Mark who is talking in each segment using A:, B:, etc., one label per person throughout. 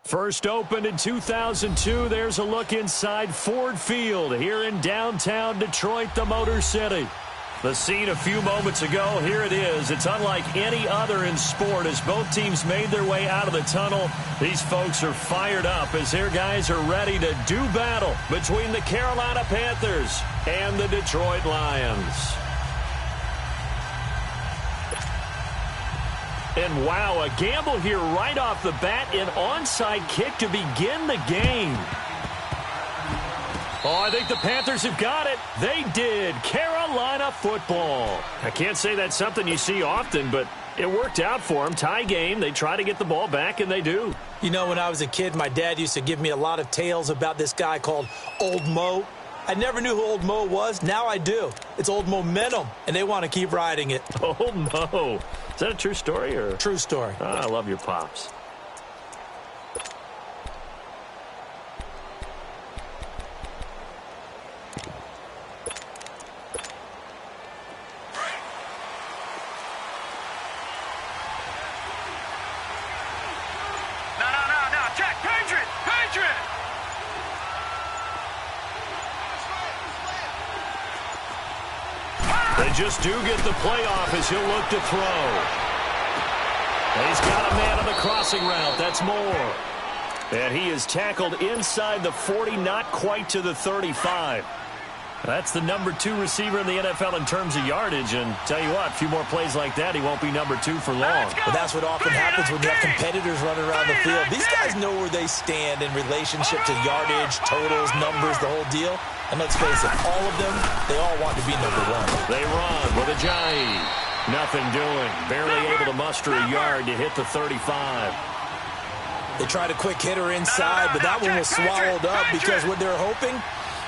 A: First opened in 2002, there's a look inside Ford Field here in downtown Detroit, the Motor City. The scene a few moments ago, here it is. It's unlike any other in sport as both teams made their way out of the tunnel. These folks are fired up as their guys are ready to do battle between the Carolina Panthers and the Detroit Lions. And wow, a gamble here right off the bat, an onside kick to begin the game. Oh, I think the Panthers have got it. They did. Carolina football. I can't say that's something you see often, but it worked out for them. Tie game. They try to get the ball back, and they do.
B: You know, when I was a kid, my dad used to give me a lot of tales about this guy called Old Mo. I never knew who Old Mo was. Now I do. It's Old Momentum, and they want to keep riding it.
A: Old Mo. Is that a true story? Or?
B: True story.
A: Oh, I love your pops. They just do get the playoff as he'll look to throw. He's got a man on the crossing route. That's Moore. And he is tackled inside the 40, not quite to the 35. That's the number 2 receiver in the NFL in terms of yardage. And tell you what, a few more plays like that, he won't be number 2 for long.
B: But that's what often happens when you have competitors running around the field. These guys know where they stand in relationship to yardage, totals, numbers, the whole deal. And let's face it, all of them, they all want to be number 1.
A: They run with Ajayi. Nothing doing. Barely able to muster a yard to hit the 35.
B: They tried a quick hitter inside, but that one was swallowed up because what they're hoping,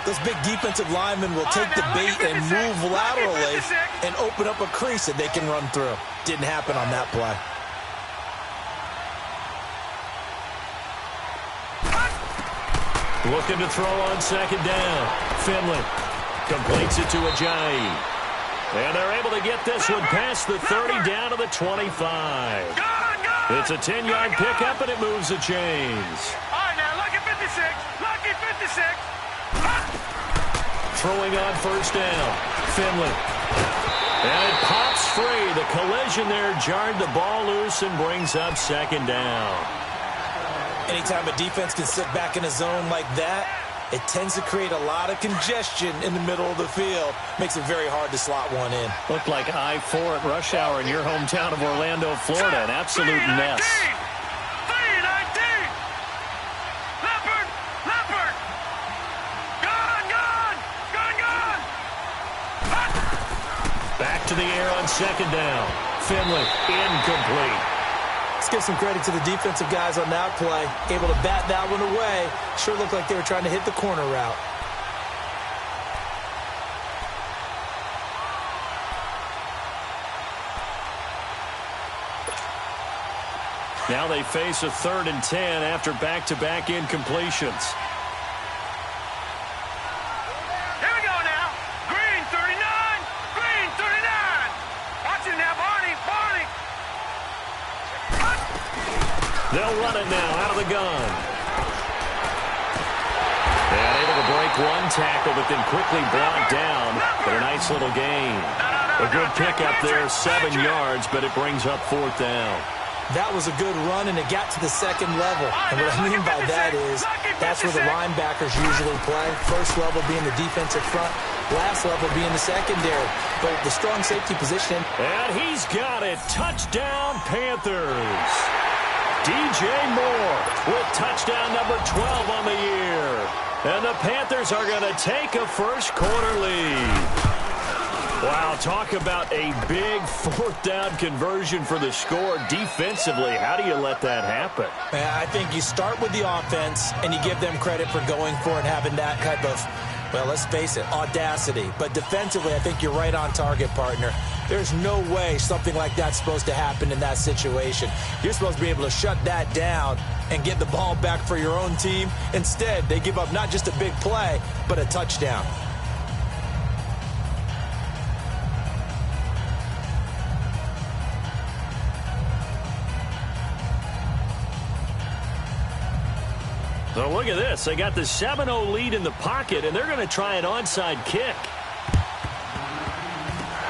B: those big defensive linemen will take the bait and move laterally and open up a crease that they can run through. Didn't happen on that play.
A: Looking to throw on second down. Finley completes it to Ajayi. And they're able to get this one past the 30 down to the 25. It's a 10-yard pickup, and it moves the chains.
C: All right, now, lucky 56. Lucky 56.
A: Throwing on first down. Finley. And it pops free. The collision there jarred the ball loose and brings up second down.
B: Anytime a defense can sit back in a zone like that, it tends to create a lot of congestion in the middle of the field. Makes it very hard to slot one in.
A: Looked like I-4 at rush hour in your hometown of Orlando, Florida. An absolute mess.
C: 319. Leopard. Leopard. Gone.
A: Back to the air on second down. Finley, incomplete.
B: Let's give some credit to the defensive guys on that play. Able to bat that one away. Sure looked like they were trying to hit the corner route.
A: Now they face a 3rd and 10 after back-to-back incompletions.
C: Here we go now. Green 39. Green 39. Watch it now, Barney.
A: They'll run it now out of the gun. And able to break one tackle, but then quickly brought down. But a nice little gain. A good pickup there, 7 yards, but it brings up 4th down.
B: That was a good run, and it got to the second level. And what I mean by that is that's where the linebackers usually play. First level being the defensive front, last level being the secondary. But the strong safety position.
A: And he's got it. Touchdown, Panthers. DJ Moore with touchdown number 12 on the year. And the Panthers are going to take a first-quarter lead. Wow, talk about a big 4th down conversion for the score defensively. How do you let that happen?
B: I think you start with the offense, and you give them credit for going for it, having that type of, well, let's face it, audacity. But defensively, I think you're right on target, partner. There's no way something like that's supposed to happen in that situation. You're supposed to be able to shut that down and get the ball back for your own team. Instead, they give up not just a big play, but a touchdown.
A: So look at this. They got the 7-0 lead in the pocket, and they're going to try an onside kick.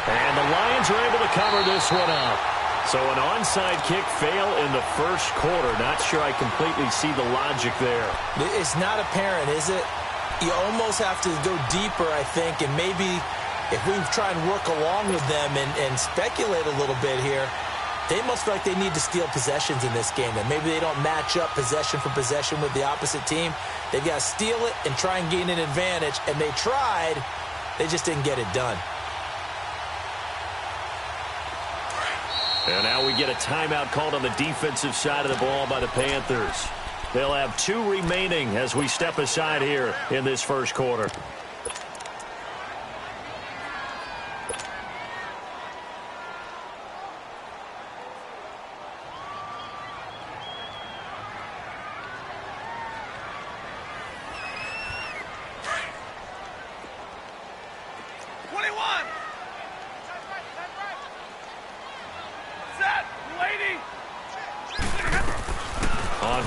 A: And the Lions are able to cover this one up. So an onside kick fail in the first quarter. Not sure I completely see the logic there.
B: It's not apparent, is it? You almost have to go deeper, I think, and maybe if we try and work along with them and speculate a little bit here, they must feel like they need to steal possessions in this game. And maybe they don't match up possession for possession with the opposite team. They've got to steal it and try and gain an advantage. And they tried. They just didn't get it done.
A: And now we get a timeout called on the defensive side of the ball by the Panthers. They'll have 2 remaining as we step aside here in this first quarter.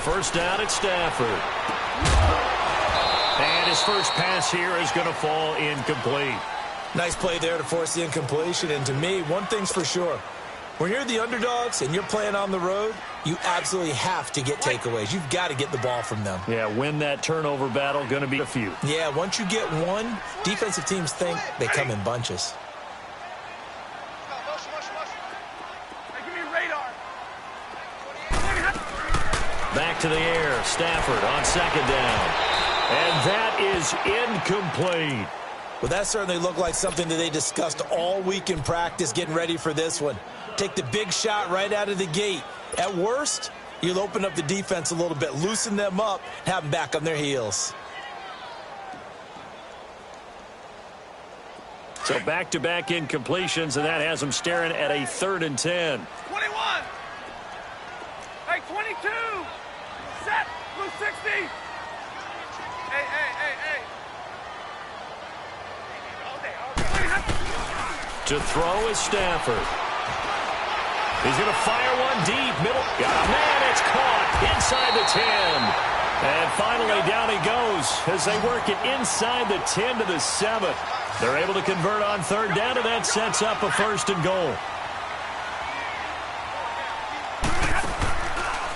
A: First down at Stafford. And his first pass here is going to fall incomplete.
B: Nice play there to force the incompletion. And to me, one thing's for sure. When you're the underdogs and you're playing on the road, you absolutely have to get takeaways. You've got to get the ball from them.
A: Yeah, win that turnover battle, going to be a few.
B: Yeah, once you get one, defensive teams think they come in bunches.
A: Back to the air. Stafford on second down. And that is incomplete.
B: Well, that certainly looked like something that they discussed all week in practice getting ready for this one. Take the big shot right out of the gate. At worst, you'll open up the defense a little bit, loosen them up, have them back on their heels.
A: So back-to-back incompletions, and that has them staring at a 3rd and 10.
C: 21. Hey, 22. Set. Blue 60. Hey.
A: To throw is Stafford. He's going to fire one deep. Middle. Got a man. It's caught inside the 10. And finally down he goes as they work it inside the 10 to the 7. They're able to convert on 3rd down, and that sets up a 1st and goal.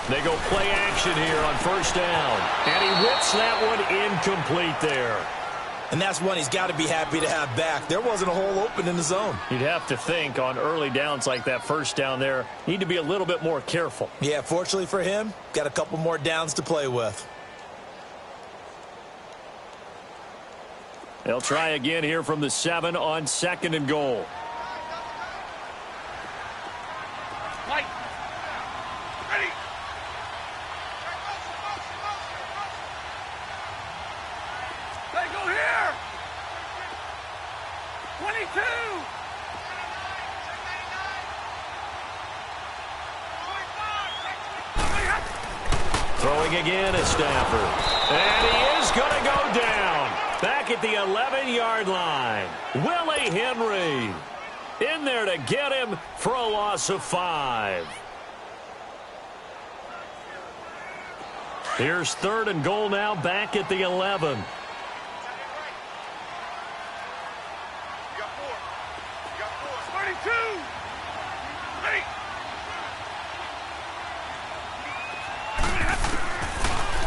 A: They go play action here on 1st down. And he whips that one incomplete there.
B: And that's one he's got to be happy to have back. There wasn't a hole open in the zone.
A: You'd have to think on early downs like that 1st down there, need to be a little bit more careful.
B: Yeah, fortunately for him, got a couple more downs to play with.
A: They'll try again here from the 7 on 2nd and goal.
C: Mike. Ready. They go here. 22.
A: Throwing again at Stafford. And he is going to go down. Back at the 11-yard line. Willie Henry in there to get him for a loss of 5. Here's 3rd and goal now, back at the 11.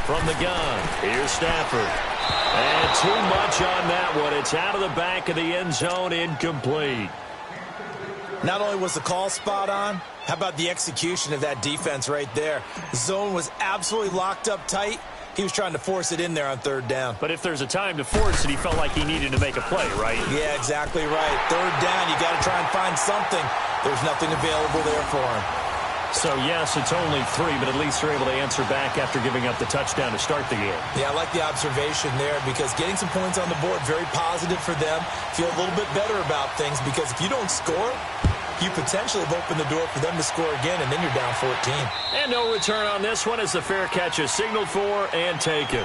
A: From the gun, here's Stafford. And too much on that one. It's out of the back of the end zone, incomplete.
B: Not only was the call spot on, how about the execution of that defense right there? The zone was absolutely locked up tight. He was trying to force it in there on 3rd down.
A: But if there's a time to force it, he felt like he needed to make a play, right?
B: Yeah, exactly right. 3rd down, you got to try and find something. There's nothing available there for him.
A: So, yes, it's only 3, but at least they're able to answer back after giving up the touchdown to start the game.
B: Yeah, I like the observation there because getting some points on the board, very positive for them. Feel a little bit better about things because if you don't score, you potentially have opened the door for them to score again, and then you're down 14.
A: And no return on this one as the fair catch is signaled for and taken.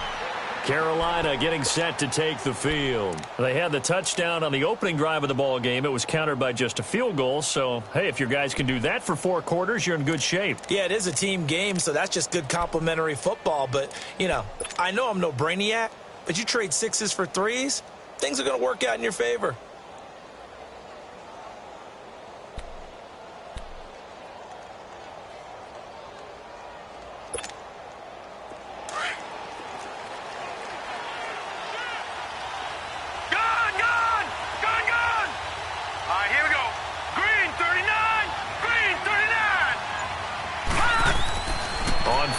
A: Carolina getting set to take the field. They had the touchdown on the opening drive of the ball game. It was countered by just a field goal. So, hey, if your guys can do that for 4 quarters, you're in good shape.
B: Yeah, it is a team game, so that's just good complimentary football. But, you know, I know I'm no brainiac, but you trade 6s for 3s, things are going to work out in your favor.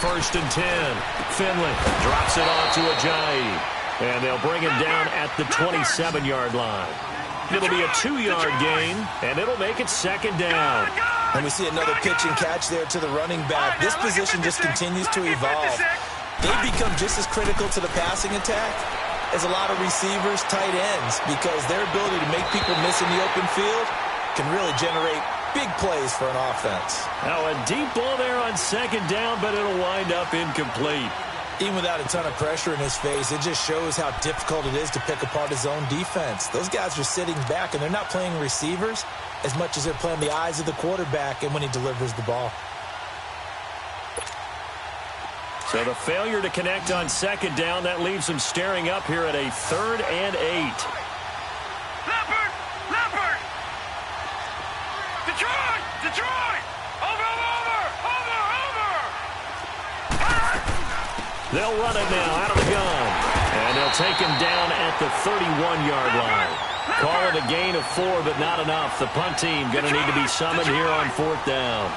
A: First and 10. Finley drops it off to Ajayi. And they'll bring him down at the 27-yard line. It'll be a 2-yard gain, and it'll make it second down.
B: And we see another pitch and catch there to the running back. This position just continues to evolve. They've become just as critical to the passing attack as a lot of receivers, tight ends, because their ability to make people miss in the open field can really generate big plays for an offense.
A: Now a deep ball there on second down, but it'll wind up incomplete.
B: Even without a ton of pressure in his face, it just shows how difficult it is to pick apart his own defense. Those guys are sitting back, and they're not playing receivers as much as they're playing the eyes of the quarterback and when he delivers the ball.
A: So the failure to connect on second down, that leaves him staring up here at a 3rd and 8.
C: Detroit! Over!
A: They'll run it now out of the gun. And they'll take him down at the 31-yard line. Call it a gain of 4, but not enough. The punt team going to need to be summoned here on 4th down.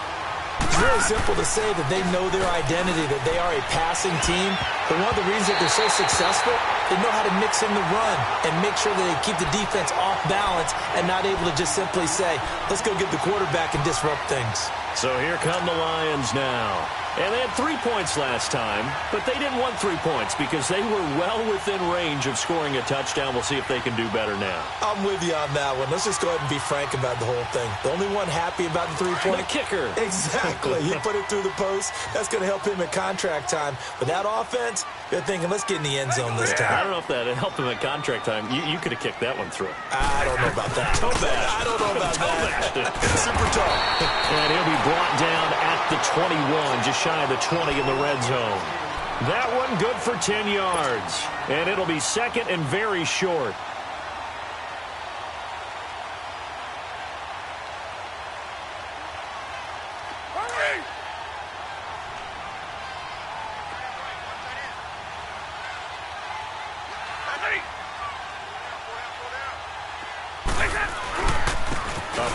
B: It's really simple to say that they know their identity, that they are a passing team. But one of the reasons that they're so successful, they know how to mix in the run and make sure that they keep the defense off balance and not able to just simply say, let's go get the quarterback and disrupt things.
A: So here come the Lions now. And they had 3 points last time, but they didn't want 3 points because they were well within range of scoring a touchdown. We'll see if they can do better now.
B: I'm with you on that one. Let's just go ahead and be frank about the whole thing. The only one happy about the 3-point.
A: The kicker.
B: Exactly. He put it through the post. That's going to help him at contract time. But that offense, they're thinking, let's get in the end zone this time.
A: I don't know if that helped him at contract time. You could have kicked that one through.
B: I don't know about that. I don't know about that. Super tall.
A: And he'll be brought down at the 21, just shy of the 20 in the red zone. That one good for 10 yards. And it'll be second and very short.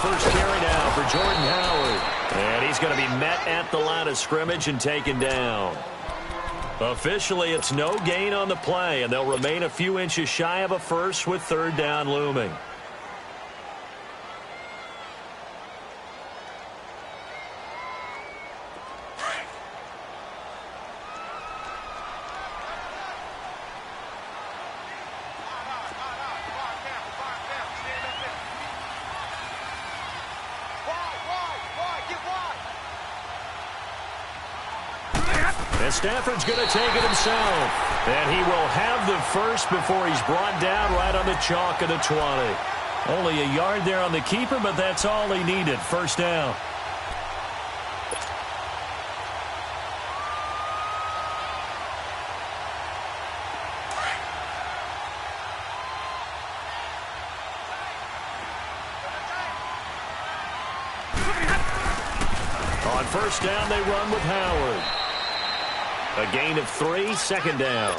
A: First carry now for Jordan Howard. And he's going to be met at the line of scrimmage and taken down. Officially, it's no gain on the play, and they'll remain a few inches shy of a first with 3rd down looming. And Stafford's going to take it himself. And he will have the first before he's brought down right on the chalk of the 20. Only a yard there on the keeper, but that's all he needed. First down. On first down, they run with Howard. A gain of 3, second down.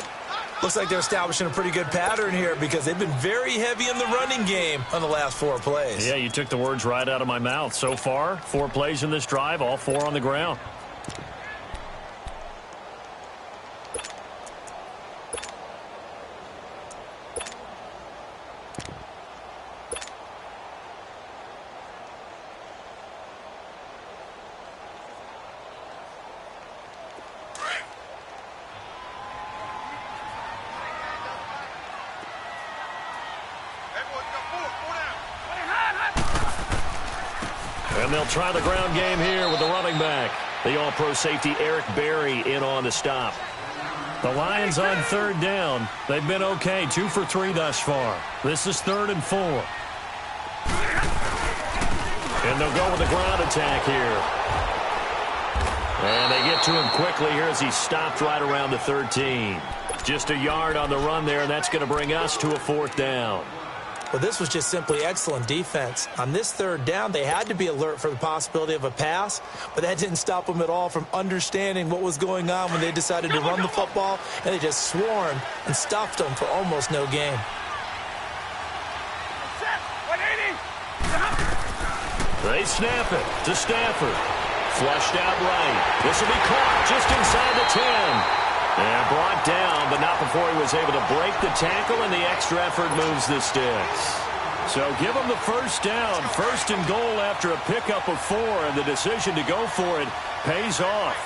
B: Looks like they're establishing a pretty good pattern here because they've been very heavy in the running game on the last 4 plays.
A: Yeah, you took the words right out of my mouth. So far, 4 plays in this drive, all 4 on the ground. And they'll try the ground game here with the running back. The all-pro safety Eric Berry in on the stop. The Lions on third down. They've been okay, 2 for 3 thus far. This is 3rd and 4. And they'll go with the ground attack here. And they get to him quickly here as he stopped right around the 13. Just a yard on the run there, and that's going to bring us to a 4th down.
B: Well, this was just simply excellent defense. On this 3rd down, they had to be alert for the possibility of a pass, but that didn't stop them at all from understanding what was going on when they decided to run the football, and they just swarmed and stuffed them for almost no gain.
A: They snap it to Stafford. Flushed out right. This will be caught just inside the 10. And brought down, but not before he was able to break the tackle, and the extra effort moves the sticks. So give him the 1st down. 1st and goal after a pickup of 4, and the decision to go for it pays off.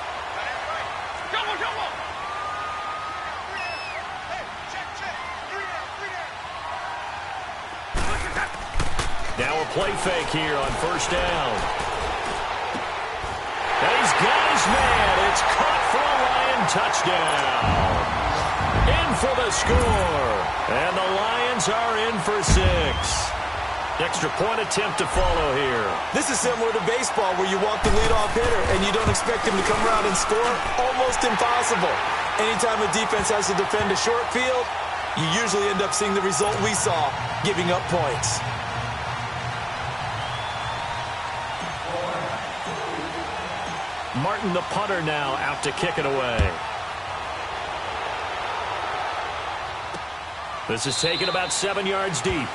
A: Now a play fake here on 1st down. And he's got his man. It's caught for a Lion touchdown. In for the score. And the Lions are in for 6. Extra point attempt to follow here.
B: This is similar to baseball where you walk the leadoff hitter and you don't expect him to come around and score. Almost impossible. Anytime a defense has to defend a short field, you usually end up seeing the result we saw, giving up points.
A: Martin, the punter, now out to kick it away. This is taken about 7 yards deep.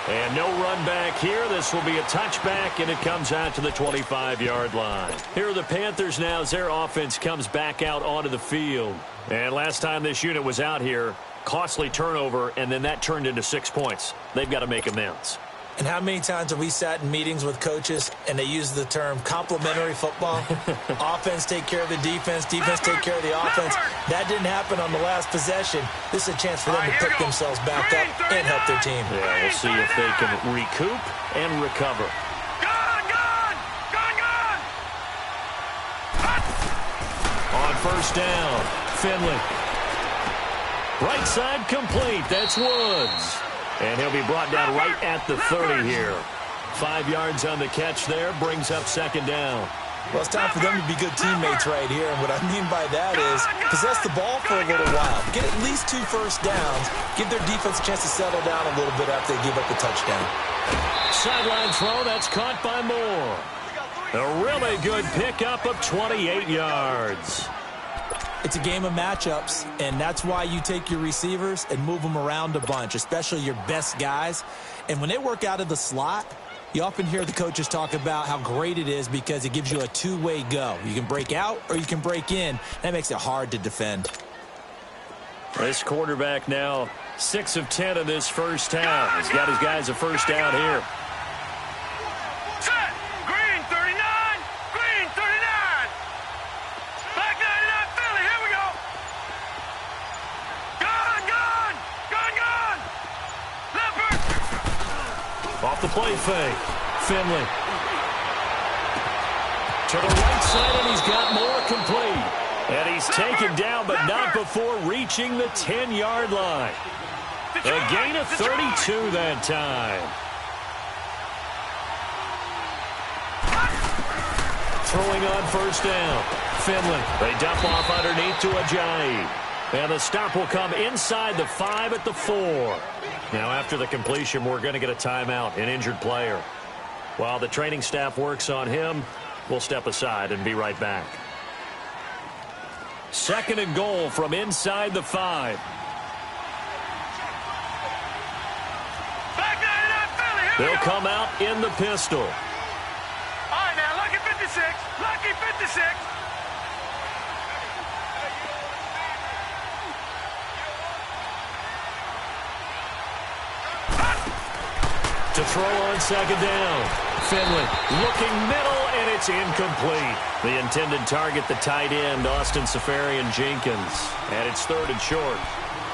A: And no run back here. This will be a touchback, and it comes out to the 25-yard line. Here are the Panthers now as their offense comes back out onto the field. And last time this unit was out here, costly turnover, and then that turned into 6 points. They've got to make amends.
B: And how many times have we sat in meetings with coaches and they use the term complementary football? Offense take care of the defense, defense take care of the offense. That didn't happen on the last possession. This is a chance for them to pick themselves back up and help their team.
A: Yeah, we'll see if they can recoup and recover. On 1st down, Finley. Right side complete. That's Woods. And he'll be brought down right at the 30 here. 5 yards on the catch there, brings up 2nd down.
B: Well, it's time for them to be good teammates right here. And what I mean by that is possess the ball for a little while. Get at least 2 first downs. Give their defense a chance to settle down a little bit after they give up the touchdown.
A: Sideline throw, that's caught by Moore. A really good pickup of 28 yards.
B: It's a game of matchups, and that's why you take your receivers and move them around a bunch, especially your best guys. And when they work out of the slot, you often hear the coaches talk about how great it is because it gives you a two-way go. You can break out or you can break in. That makes it hard to defend.
A: This quarterback now 6 of 10 in this first half. He's got his guys a 1st down here. Off the play fake. Finley. To the right side, and he's got more complete. And he's taken down, but not before reaching the 10-yard line. A gain of 32 that time. Throwing on 1st down. Finley. They dump off underneath to Ajayi. And the stop will come inside the 5 at the 4. Now, after the completion, we're going to get a timeout, an injured player. While the training staff works on him, we'll step aside and be right back. 2nd and goal from inside the 5. They'll come out in the pistol.
C: All right, now, lucky 56. Lucky 56.
A: To throw on 2nd down. Finley looking middle, and it's incomplete. The intended target, the tight end, Austin Safarian-Jenkins. And it's 3rd and short.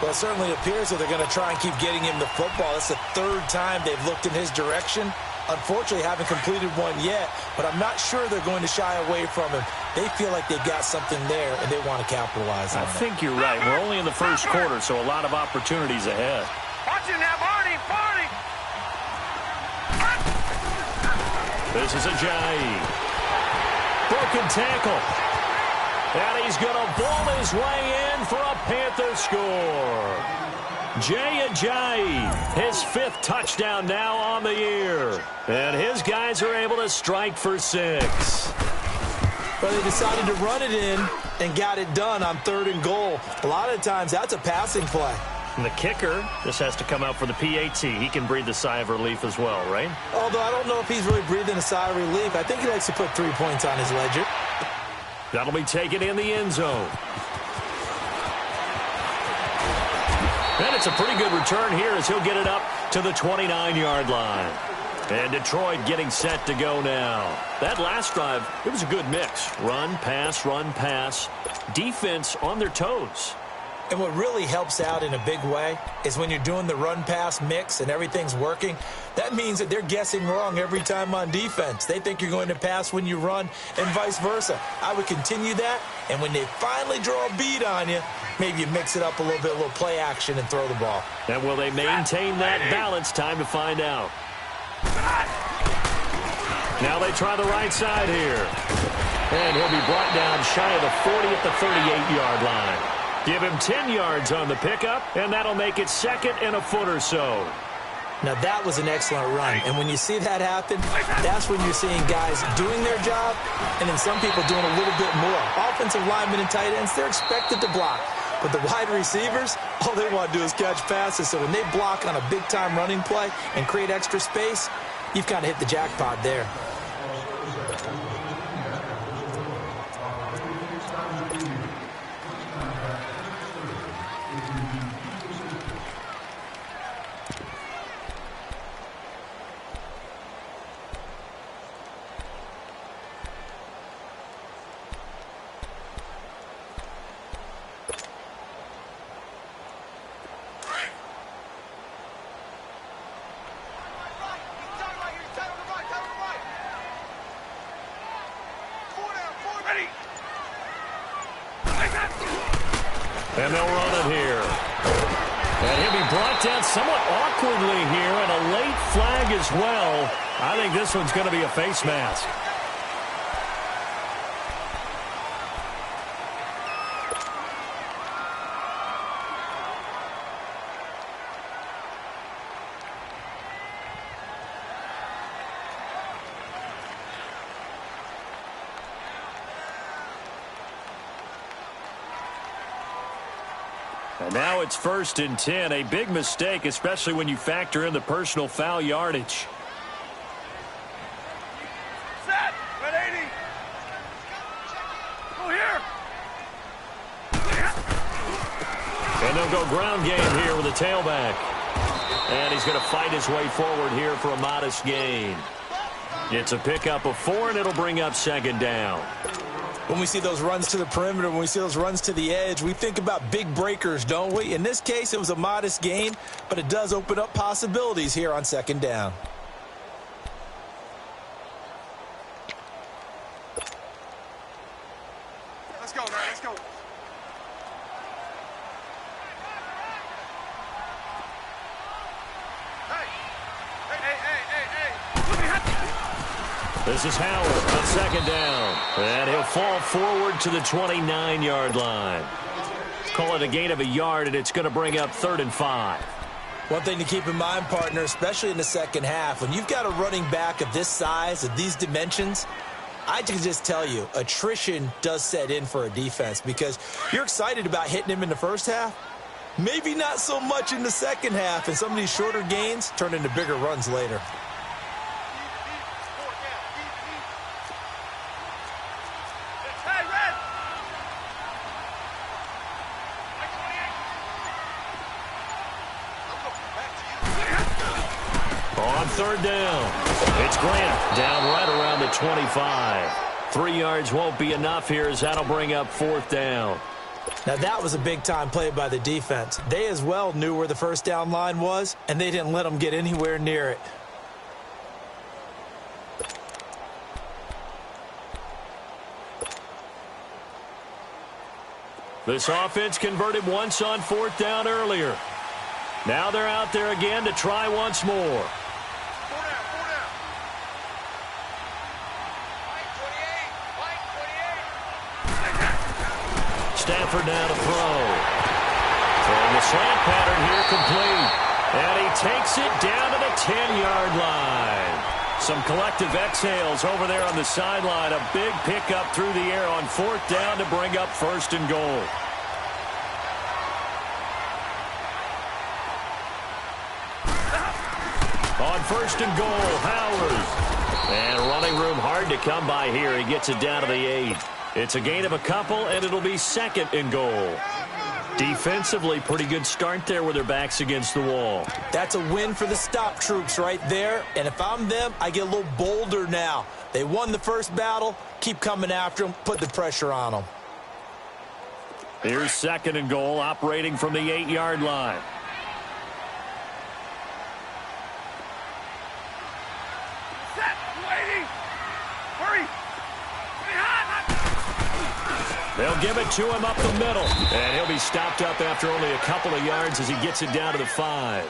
B: Well, it certainly appears that they're going to try and keep getting him the football. It's the 3rd time they've looked in his direction, unfortunately haven't completed one yet, but I'm not sure they're going to shy away from him. They feel like they've got something there, and they want to capitalize on it.
A: I think you're right. We're only in the first quarter, so a lot of opportunities ahead.
C: Watch it now, Barney, Barney.
A: This is Ajayi. Broken tackle. And he's going to ball his way in for a Panther score. Jay Ajayi, his 5th touchdown now on the year. And his guys are able to strike for 6.
B: But they decided to run it in and got it done on 3rd and goal. A lot of times, that's a passing play.
A: And the kicker just has to come out for the PAT. He can breathe a sigh of relief as well, right?
B: Although I don't know if he's really breathing a sigh of relief. I think he likes to put 3 points on his ledger.
A: That'll be taken in the end zone. And it's a pretty good return here as he'll get it up to the 29-yard line. And Detroit getting set to go now. That last drive, it was a good mix. Run, pass, defense on their toes.
B: And what really helps out in a big way is when you're doing the run-pass mix and everything's working, that means that they're guessing wrong every time on defense. They think you're going to pass when you run and vice versa. I would continue that, and when they finally draw a beat on you, maybe you mix it up a little bit, a little play action, and throw the ball.
A: And will they maintain that balance? Time to find out. Now they try the right side here. And he'll be brought down shy of the 40 at the 38-yard line. Give him 10 yards on the pickup, and that'll make it 2nd and a foot or so.
B: Now, that was an excellent run. And when you see that happen, that's when you're seeing guys doing their job and then some people doing a little bit more. Offensive linemen and tight ends, they're expected to block. But the wide receivers, all they want to do is catch passes. So when they block on a big-time running play and create extra space, you've kind of hit the jackpot there.
A: And they'll run it here. And he'll be brought down somewhat awkwardly here, and a late flag as well. I think this one's going to be a face mask. And now it's 1st and 10. A big mistake, especially when you factor in the personal foul yardage.
C: Set. Red 80. Go here.
A: And they'll go ground game here with a tailback. And he's going to fight his way forward here for a modest gain. It's a pickup of 4, and it'll bring up 2nd down.
B: When we see those runs to the perimeter, when we see those runs to the edge, we think about big breakers, don't we? In this case, it was a modest gain, but it does open up possibilities here on 2nd down.
C: Let's go, man. Let's go.
A: This is Howard on 2nd down. And he'll fall forward to the 29-yard line. Call it a gain of a yard, and it's going to bring up 3rd and 5.
B: One thing to keep in mind, partner, especially in the second half, when you've got a running back of this size, of these dimensions, I can just tell you, attrition does set in for a defense because you're excited about hitting him in the first half. Maybe not so much in the second half, and some of these shorter gains turn into bigger runs later.
A: On 3rd down, it's Grant down right around the 25. 3 yards won't be enough here as that'll bring up 4th down.
B: Now, that was a big-time play by the defense. They as well knew where the first down line was, and they didn't let them get anywhere near it.
A: This offense converted once on 4th down earlier. Now they're out there again to try once more. Stafford now to throw. Throwing the slant pattern here complete. And he takes it down to the 10-yard line. Some collective exhales over there on the sideline. A big pickup through the air on 4th down to bring up 1st and goal. On 1st and goal, Howard. And running room hard to come by here. He gets it down to the 8. It's a gain of a couple, and it'll be 2nd and goal. Defensively, pretty good start there with their backs against the wall.
B: That's a win for the stop troops right there. And if I'm them, I get a little bolder now. They won the first battle. Keep coming after them. Put the pressure on them.
A: Here's 2nd and goal, operating from the 8-yard line.
C: Set. Waiting. Hurry.
A: They'll give it to him up the middle. And he'll be stopped up after only a couple of yards as he gets it down to the 5.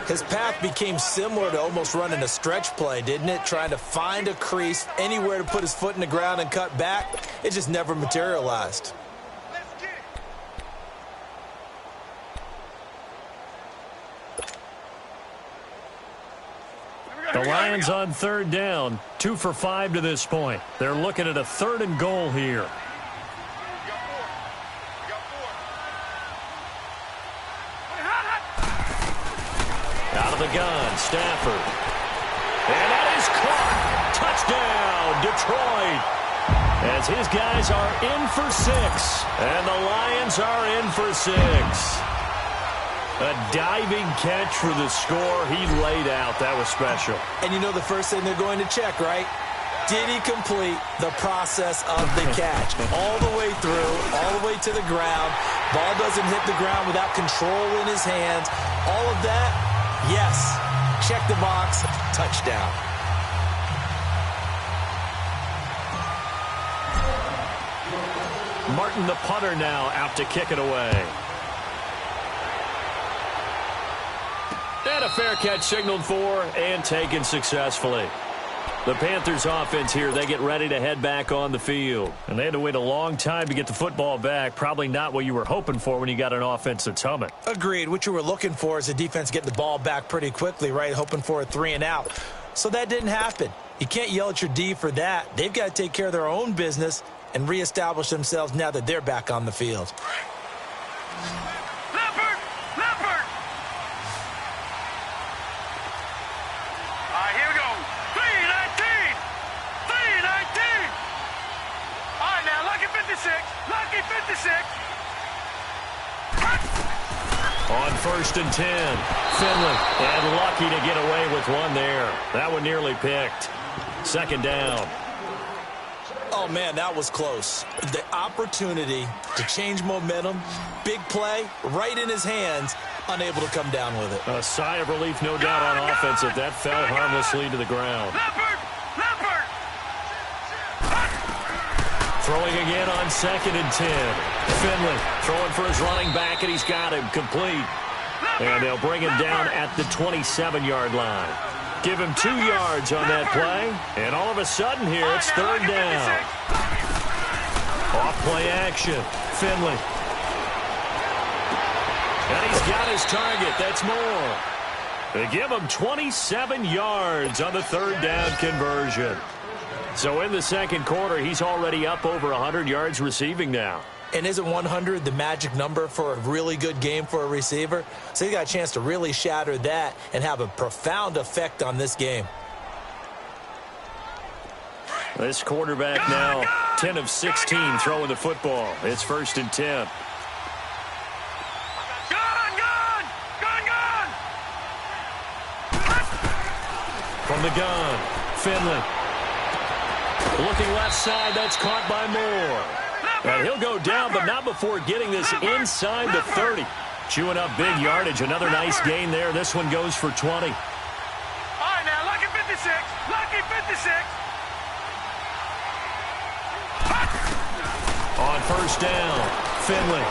B: His path became similar to almost running a stretch play, didn't it? Trying to find a crease, anywhere to put his foot in the ground and cut back. It just never materialized.
A: The Lions on 3rd down, 2 for 5 to this point. They're looking at a 3rd and goal here. Out of the gun, Stafford. And that is caught. Touchdown, Detroit. As his guys are in for 6. And the Lions are in for 6. A diving catch for the score. He laid out. That was special.
B: And you know the first thing they're going to check, right? Did he complete the process of the catch? All the way through, all the way to the ground. Ball doesn't hit the ground without control in his hands. All of that, yes. Check the box. Touchdown.
A: Martin, the punter, now out to kick it away. And a fair catch signaled for and taken successfully. The Panthers offense here, they get ready to head back on the field. And they had to wait a long time to get the football back. Probably not what you were hoping for when you got an offense that's humming.
B: Agreed. What you were looking for is the defense getting the ball back pretty quickly, right? Hoping for a 3 and out. So that didn't happen. You can't yell at your D for that. They've got to take care of their own business and reestablish themselves now that they're back on the field.
C: Lucky 56.
A: On 1st and 10, Finley, and lucky to get away with one there. That one nearly picked. 2nd down.
B: Oh, man, that was close. The opportunity to change momentum, big play, right in his hands, unable to come down with it.
A: A sigh of relief, no doubt, on offense if that fell harmlessly to the ground. Throwing again on 2nd and 10. Finley throwing for his running back, and he's got him complete. And they'll bring him down at the 27-yard line. Give him 2 yards on that play, and all of a sudden here, it's 3rd down. Off play action, Finley. And he's got his target, that's more. They give him 27 yards on the 3rd down conversion. So in the 2nd quarter, he's already up over 100 yards receiving now.
B: And isn't 100 the magic number for a really good game for a receiver? So he got a chance to really shatter that and have a profound effect on this game.
A: This quarterback now 10 of 16 throwing the football. It's 1st and 10. From the gun, Finley. Looking left side, that's caught by Moore. And he'll go down, but not before getting this inside the 30. Chewing up big yardage. Another nice gain there. This one goes for 20.
C: All right, now, lucky 56. Lucky 56.
A: On first down. Finley.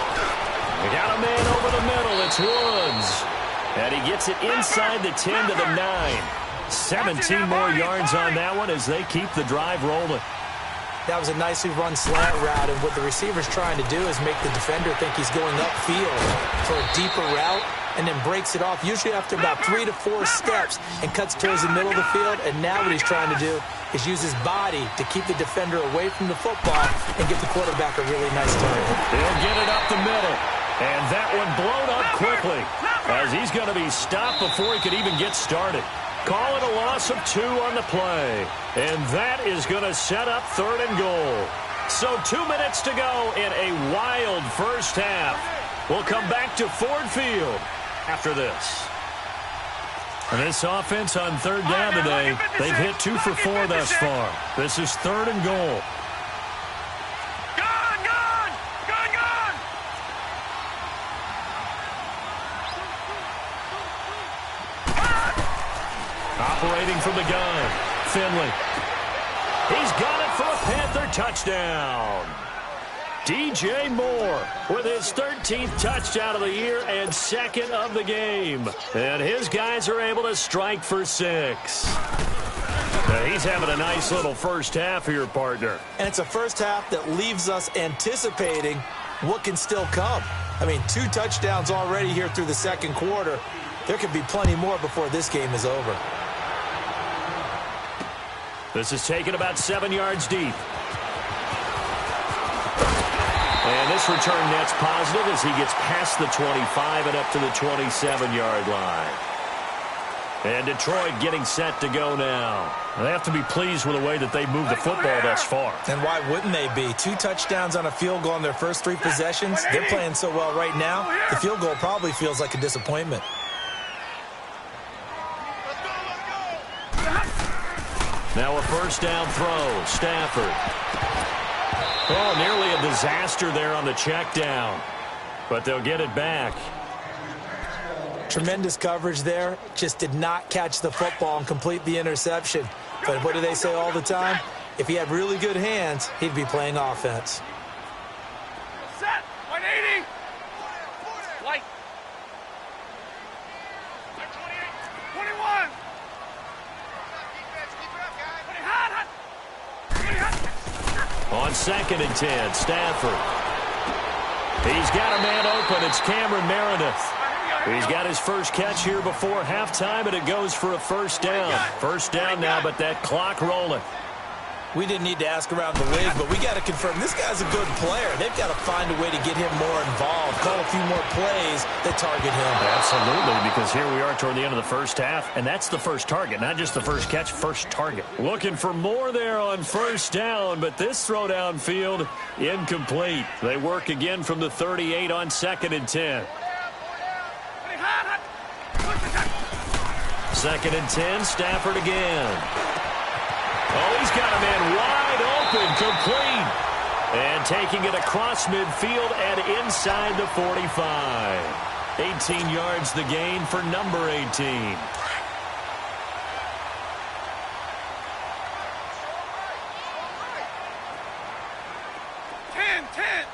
A: We got a man over the middle. It's Woods. And he gets it inside the 10 to the 9. 17 more yards on that one as they keep the drive rolling.
B: That was a nicely run slant route, and what the receiver's trying to do is make the defender think he's going upfield for a deeper route and then breaks it off, usually after about 3 to 4 steps, and cuts towards the middle of the field. And now what he's trying to do is use his body to keep the defender away from the football and give the quarterback a really nice target.
A: He'll get it up the middle, and that one blown up quickly as he's going to be stopped before he could even get started. Call it a loss of 2 on the play. And that is going to set up 3rd and goal. So 2 minutes to go in a wild first half. We'll come back to Ford Field after this. And this offense on 3rd down today, they've hit 2 for 4 thus far. This is 3rd and goal. Operating from the gun, Finley. He's got it for a Panther touchdown. DJ Moore with his 13th touchdown of the year and 2nd of the game. And his guys are able to strike for 6. He's having a nice little first half here, partner.
B: And it's a first half that leaves us anticipating what can still come. I mean, 2 touchdowns already here through the 2nd quarter. There could be plenty more before this game is over.
A: This is taken about 7 yards deep. And this return net's positive as he gets past the 25 and up to the 27-yard line. And Detroit getting set to go now. They have to be pleased with the way that they moved the football thus far.
B: And why wouldn't they be? 2 touchdowns on a field goal in their first 3 possessions. They're playing so well right now, the field goal probably feels like a disappointment.
A: Now a first down throw. Stafford. Oh, nearly a disaster there on the check down. But they'll get it back.
B: Tremendous coverage there. Just did not catch the football and complete the interception. But what do they say all the time? If he had really good hands, he'd be playing offense.
C: Set. 180. White. 21.
A: On 2nd and 10, Stafford. He's got a man open. It's Cameron Meredith. He's got his first catch here before halftime, and it goes for a first down. First down now, but that clock rolling.
B: We didn't need to ask around the league, but we got to confirm this guy's a good player. They've got to find a way to get him more involved, call a few more plays that target him.
A: Absolutely, because here we are toward the end of the first half, and that's the first target, not just the first catch, first target. Looking for more there on first down, but this throw downfield, incomplete. They work again from the 38 on 2nd and 10. 2nd and 10, Stafford again. Oh, he's got a man wide open, complete. And taking it across midfield and inside the 45. 18 yards the gain for number 18.
C: 10.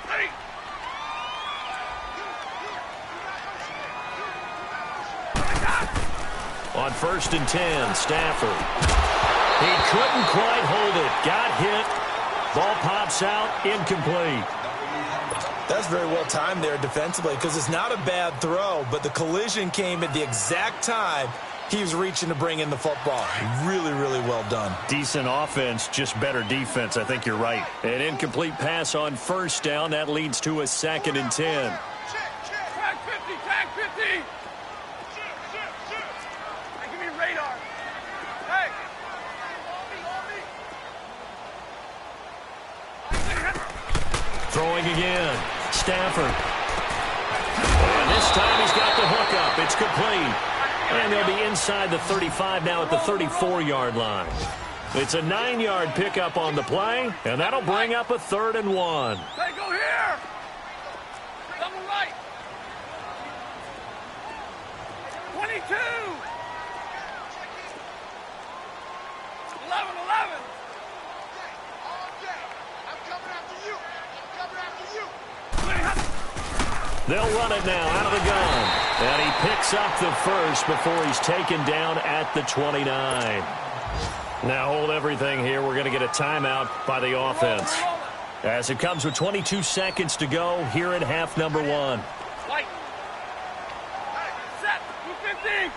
C: Ready.
A: On 1st and 10, Stafford. He couldn't quite hold it. Got hit. Ball pops out. Incomplete.
B: That's very well timed there defensively because it's not a bad throw, but the collision came at the exact time he was reaching to bring in the football. Really, really well done.
A: Decent offense, just better defense. I think you're right. An incomplete pass on first down. That leads to a 2nd and 10.
C: Tag 50. Tag 50. Hey, give me radar. Hey.
A: Throwing again. Stafford. And this time he's got the hook up. It's complete. And they'll be inside the 35 now at the 34-yard line. It's a 9-yard pickup on the play, and that'll bring up a 3rd and 1.
C: Hey, go here. Double right. 22. 11. I'm coming after you.
A: They'll run it now out of the gun. And he picks up the first before he's taken down at the 29. Now hold everything here. We're going to get a timeout by the offense. As it comes with 22 seconds to go here in half number 1.
C: Set. 250.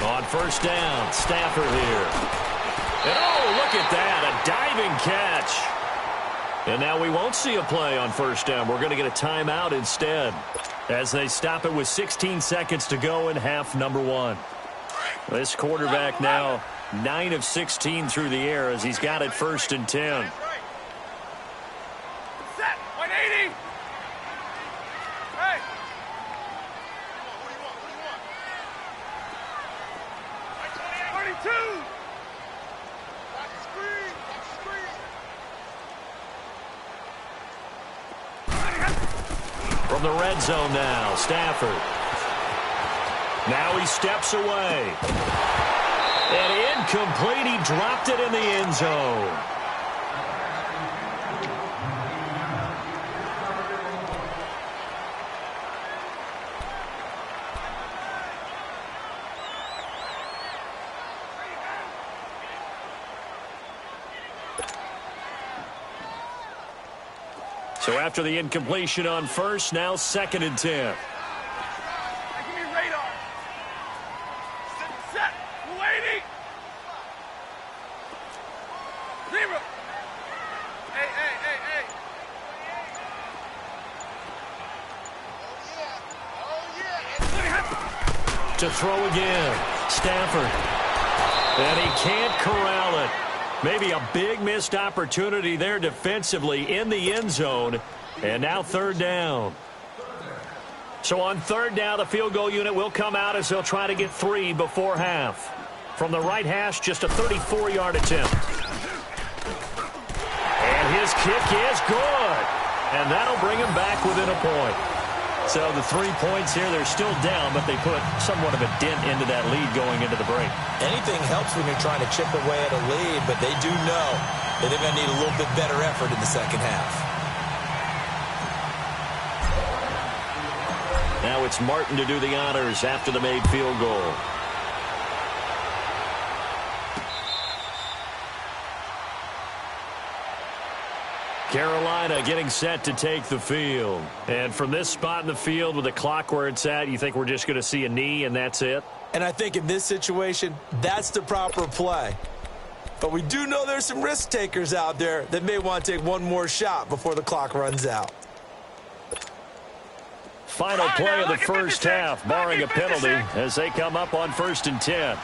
A: On first down, Stafford here. And oh, look at that, a diving catch. And now we won't see a play on first down. We're going to get a timeout instead as they stop it with 16 seconds to go in half number 1. This quarterback now 9 of 16 through the air as he's got it first and 10.
C: Set. 180. Hey. 32.
A: From the red zone now, Stafford. Now he steps away. And incomplete. He dropped it in the end zone. So after the incompletion on first, now second and 10.
C: Give me radar. Set. 280. 0. Hey.
A: To throw again, Stafford. And he can't corral it. Maybe a big missed opportunity there defensively in the end zone. And now third down. So on third down, the field goal unit will come out as they'll try to get 3 before half. From the right hash, just a 34-yard attempt. And his kick is good. And that'll bring him back within a point. So the 3 points here, they're still down, but they put somewhat of a dent into that lead going into the break.
B: Anything helps when you're trying to chip away at a lead, but they do know that they're going to need a little bit better effort in the second half.
A: Now it's Martin to do the honors after the made field goal. Carolina getting set to take the field. And from this spot in the field with the clock where it's at, you think we're just going to see a knee and that's it?
B: And I think in this situation, that's the proper play. But we do know there's some risk takers out there that may want to take one more shot before the clock runs out.
A: Final play of the first half, barring a penalty, as they come up on first and 10.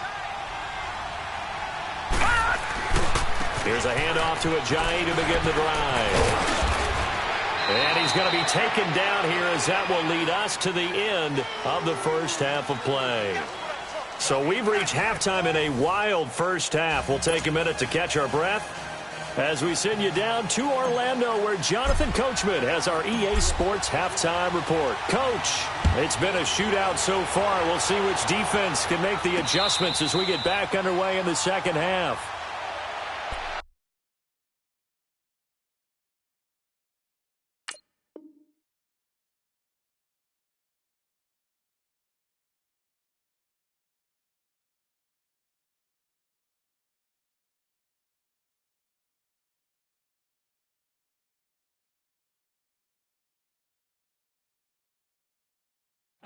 A: Here's a handoff to Ajayi to begin the drive. And he's going to be taken down here as that will lead us to the end of the first half of play. So we've reached halftime in a wild first half. We'll take a minute to catch our breath as we send you down to Orlando, where Jonathan Coachman has our EA Sports halftime report. Coach, it's been a shootout so far. We'll see which defense can make the adjustments as we get back underway in the second half.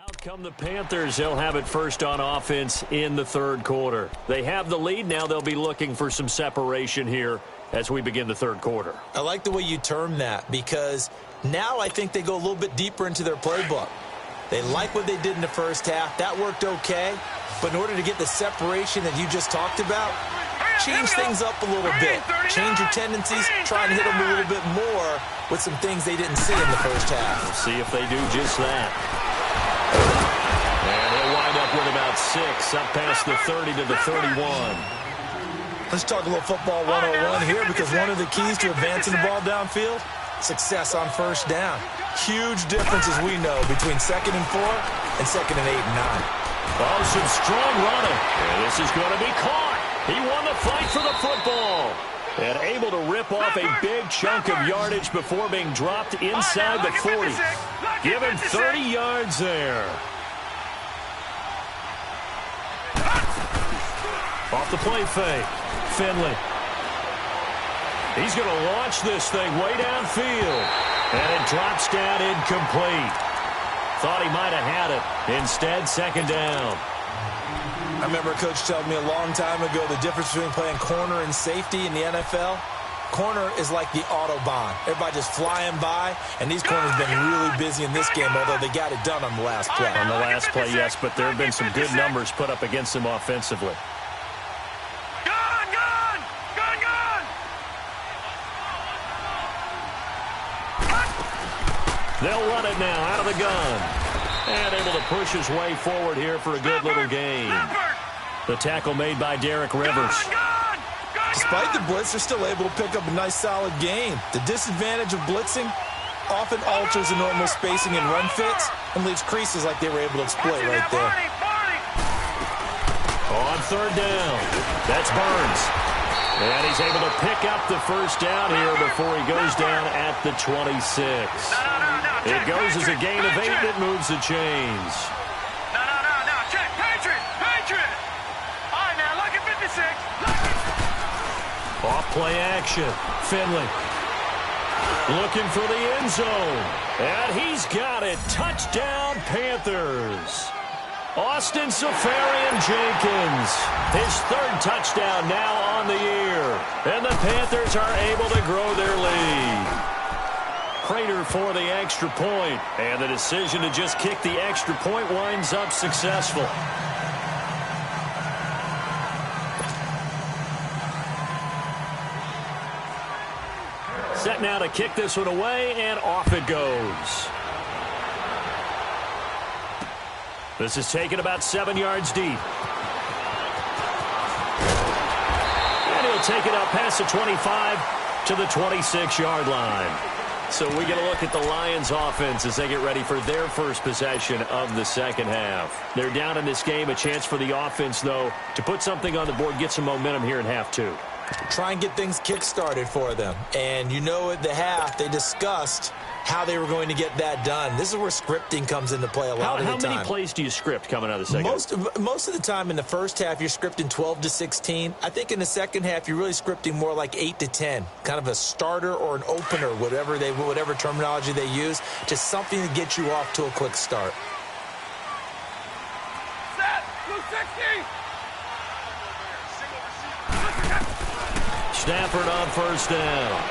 A: Out come the Panthers. They'll have it first on offense in the third quarter. They have the lead. Now they'll be looking for some separation here as we begin the third quarter.
B: I like the way you term that, because now I think they go a little bit deeper into their playbook. They like what they did in the first half. That worked okay. But in order to get the separation that you just talked about, change things up a little bit. Change your tendencies. Try and hit them a little bit more with some things they didn't see in the first half.
A: We'll see if they do just that. And he'll wind up with about 6, up past the 30 to the 31.
B: Let's talk a little football 101 here, because one of the keys to advancing the ball downfield, success on first down. Huge difference, as we know, between 2nd and 4 and 2nd and 8 and 9.
A: Oh, some strong running. And this is going to be caught. He won the fight for the football. And able to rip off a big chunk of yardage before being dropped inside the 40. Give him 30 yards there. Off the play fake. Finley. He's going to launch this thing way downfield. And it drops down incomplete. Thought he might have had it. Instead, second down.
B: I remember a coach telling me a long time ago the difference between playing corner and safety in the NFL. Corner is like the Autobahn. Everybody just flying by, and these corners have been really busy in this game, although they got it done on the last play.
A: On the last play, yes, but there have been some good numbers put up against them offensively. They'll run it now out of the gun. And able to push his way forward here for a good little gain. The tackle made by Derek Rivers.
B: Despite the blitz, they're still able to pick up a nice, solid gain. The disadvantage of blitzing often alters the normal spacing and run fits and leaves creases like they were able to exploit right there.
A: On third down, that's Burns. And he's able to pick up the first down here before he goes down at the 26. It goes as a gain of 8 that moves the chains.
C: No. Check. Patriot. All right, now, look at 56.
A: Off play action. Finley. Looking for the end zone. And he's got it. Touchdown, Panthers. Austin Safarian-Jenkins. His third touchdown now on the year. And the Panthers are able to grow their lead. Prater for the extra point. And the decision to just kick the extra point winds up successful. Set now to kick this one away, and off it goes. This is taken about 7 yards deep. And he'll take it up past the 25 to the 26-yard line. So we get a look at the Lions offense as they get ready for their first possession of the second half. They're down in this game. A chance for the offense, though, to put something on the board, get some momentum here in half two.
B: Try and get things kick-started for them. And you know at the half, they discussed how they were going to get that done. This is where scripting comes into play a lot of the time.
A: How many plays do you script coming out of the second?
B: Most of the time in the first half, you're scripting 12 to 16. I think in the second half, you're really scripting more like 8 to 10. Kind of a starter or an opener, whatever terminology they use. Just something to get you off to a quick start.
C: Set. 260.
A: Stafford on first down.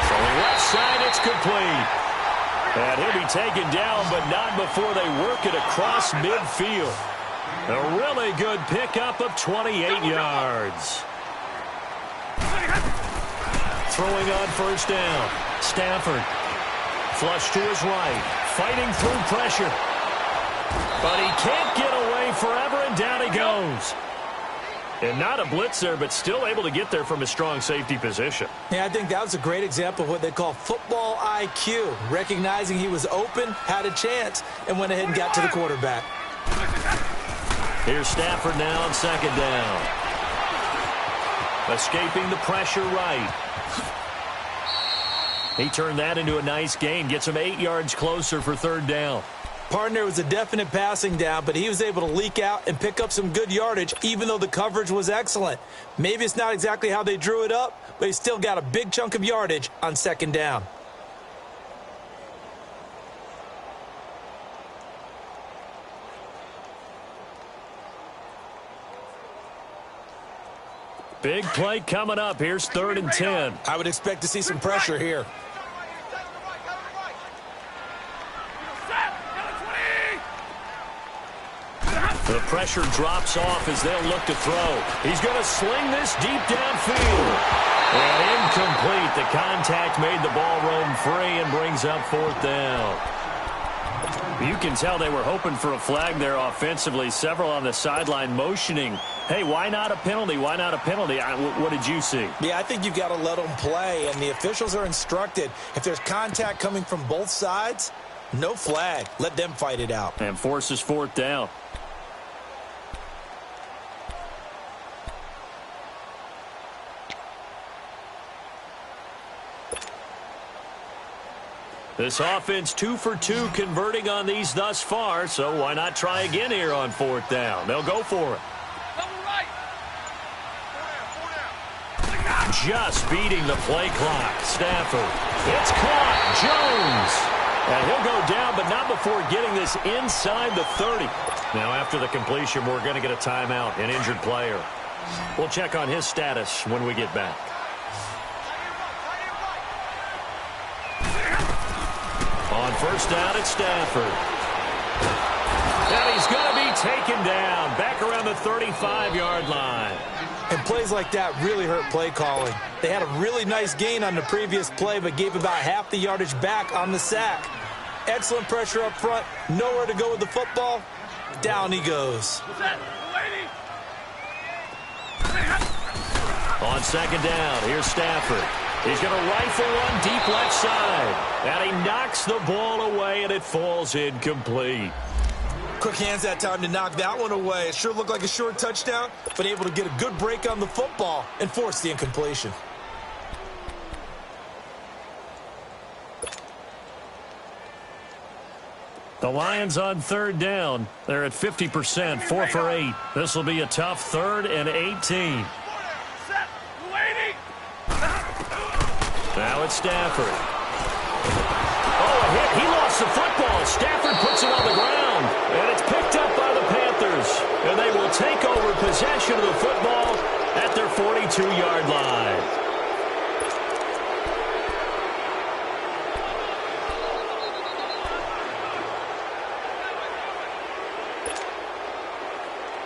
A: From the left side, it's complete. And he'll be taken down, but not before they work it across midfield. A really good pickup of 28 yards. Throwing on first down. Stafford. Flush to his right. Fighting through pressure. But he can't get away forever, and down he goes. And not a blitz there, but still able to get there from a strong safety position.
B: Yeah, I think that was a great example of what they call football IQ. Recognizing he was open, had a chance, and went ahead and got to the quarterback.
A: Here's Stafford now on second down. Escaping the pressure right. He turned that into a nice gain. Gets him 8 yards closer for third down.
B: Partner was a definite passing down, but he was able to leak out and pick up some good yardage, even though the coverage was excellent. Maybe it's not exactly how they drew it up, but he still got a big chunk of yardage on second down.
A: Big play coming up. Here's 3rd and 10.
B: I would expect to see some pressure here.
A: The pressure drops off as they'll look to throw. He's going to sling this deep downfield. And incomplete. The contact made the ball roam free and brings up 4th down. You can tell they were hoping for a flag there offensively. Several on the sideline motioning, hey, why not a penalty? Why not a penalty? What did you see?
B: Yeah, I think you've got to let them play, and the officials are instructed. If there's contact coming from both sides, no flag. Let them fight it out.
A: And forces 4th down. This offense 2 for 2 converting on these thus far, so why not try again here on 4th down? They'll go for it. Just beating the play clock. Stafford. It's caught. Jones. And he'll go down, but not before getting this inside the 30. Now, after the completion, we're going to get a timeout, an injured player. We'll check on his status when we get back. On 1st down, it's Stafford. And he's going to be taken down back around the 35-yard line.
B: And plays like that really hurt play calling. They had a really nice gain on the previous play, but gave about half the yardage back on the sack. Excellent pressure up front. Nowhere to go with the football. Down he goes.
A: On 2nd down, here's Stafford. He's going to rifle one deep left side. And he knocks the ball away, and it falls incomplete.
B: Quick hands that time to knock that one away. It sure looked like a short touchdown, but able to get a good break on the football and force the incompletion.
A: The Lions on 3rd down. They're at 50%, 4 for 8. This will be a tough 3rd and 18. Now it's Stafford. Oh, a hit. He lost the football. Stafford puts it on the ground. And it's picked up by the Panthers. And they will take over possession of the football at their 42-yard line.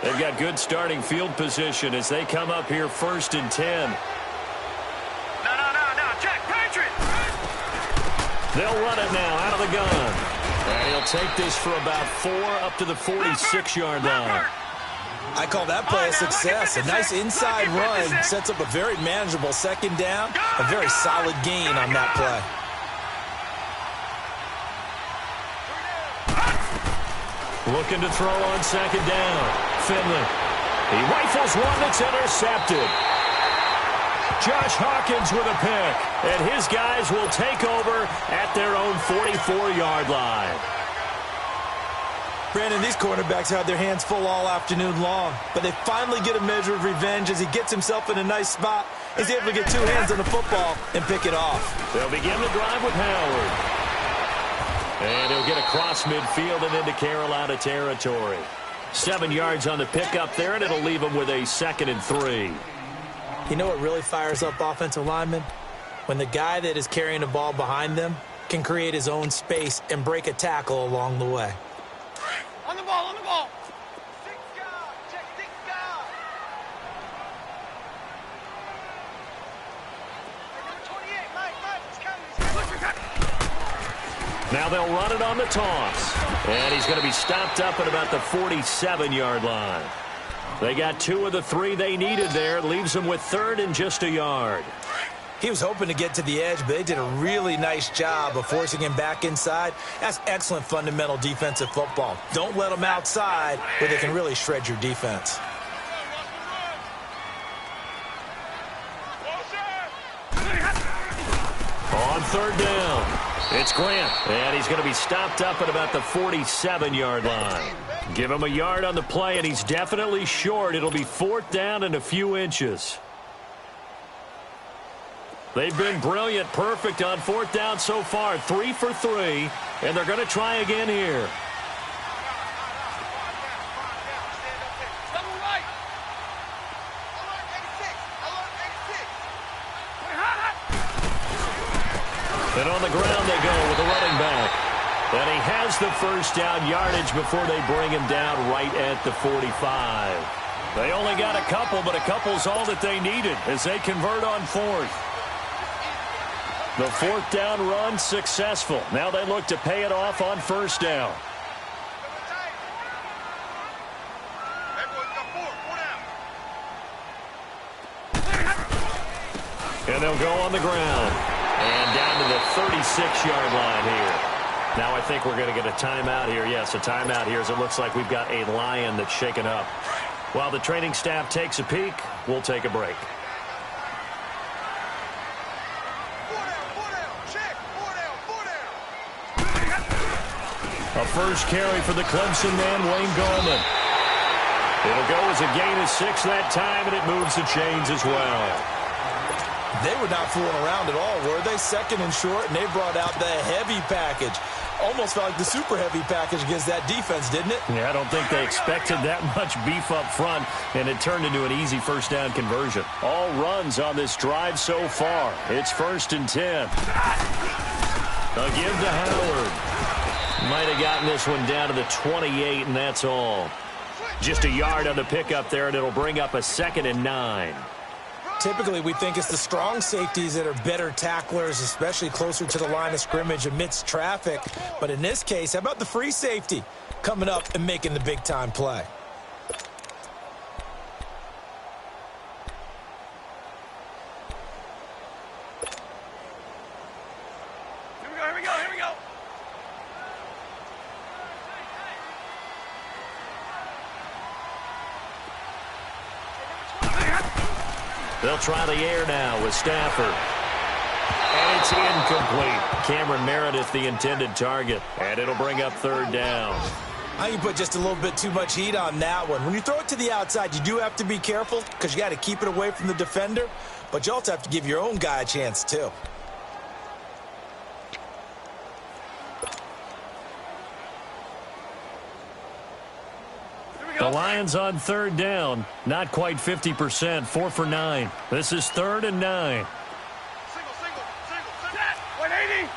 A: They've got good starting field position as they come up here 1st and 10.
C: No, Jack, Patriot!
A: They'll run it now out of the gun. And he'll take this for about 4 up to the 46-yard line.
B: I call that play a success. A nice inside run sets up a very manageable 2nd down. A very solid gain on that play.
A: Looking to throw on 2nd down. Finley. He rifles one that's intercepted. Josh Hawkins with a pick. And his guys will take over at their own 44-yard line.
B: Brandon, these cornerbacks had their hands full all afternoon long, but they finally get a measure of revenge as he gets himself in a nice spot. He's able to get 2 hands on the football and pick it off.
A: They'll begin the drive with Howard. And he'll get across midfield and into Carolina territory. 7 yards on the pickup there, and it'll leave him with a 2nd and 3.
B: You know what really fires up offensive linemen? When the guy that is carrying the ball behind them can create his own space and break a tackle along the way.
C: On the ball, on the ball. 6 guard, check 6 guard. Number 28, Mike, it's coming.
A: Now they'll run it on the toss. And he's going to be stopped up at about the 47-yard line. They got 2 of the 3 they needed there. Leaves them with 3rd and just a yard.
B: He was hoping to get to the edge, but they did a really nice job of forcing him back inside. That's excellent fundamental defensive football. Don't let them outside where they can really shred your defense.
A: On 3rd down, it's Grant. And he's going to be stopped up at about the 47-yard line. Give him a yard on the play, and he's definitely short. It'll be 4th down and a few inches. They've been brilliant, perfect on 4th down so far. 3 for 3, and they're going to try again here. And on the ground they go with the running back. And he has the 1st down yardage before they bring him down right at the 45. They only got a couple, but a couple's all that they needed as they convert on 4th. The 4th down run successful. Now they look to pay it off on 1st down. And they'll go on the ground. And down to the 36-yard line here. Now I think we're going to get a timeout here. Yes, a timeout here as it looks like we've got a Lion that's shaken up. While the training staff takes a peek, we'll take a break. A first carry for the Clemson man, Wayne Gallman. It'll go as a gain of 6 that time, and it moves the chains as well.
B: They were not fooling around at all, were they? Second and short, and they brought out the heavy package. Almost felt like the super heavy package against that defense, didn't it?
A: Yeah, I don't think they expected that much beef up front, and it turned into an easy first down conversion. All runs on this drive so far. It's 1st and 10. A give to Howard. Might have gotten this one down to the 28, and that's all. Just a yard on the pickup there, and it'll bring up a 2nd and 9.
B: Typically, we think it's the strong safeties that are better tacklers, especially closer to the line of scrimmage amidst traffic. But in this case, how about the free safety coming up and making the big-time play?
C: Here we go, here we go.
A: They'll try the air now with Stafford. And it's incomplete. Cameron Meredith, the intended target. And it'll bring up 3rd down.
B: I think you put just a little bit too much heat on that one. When you throw it to the outside, you do have to be careful because you got to keep it away from the defender. But you also have to give your own guy a chance, too.
A: The Lions on 3rd down. Not quite 50%. 4 for 9. This is 3rd and 9.
C: Single. 180.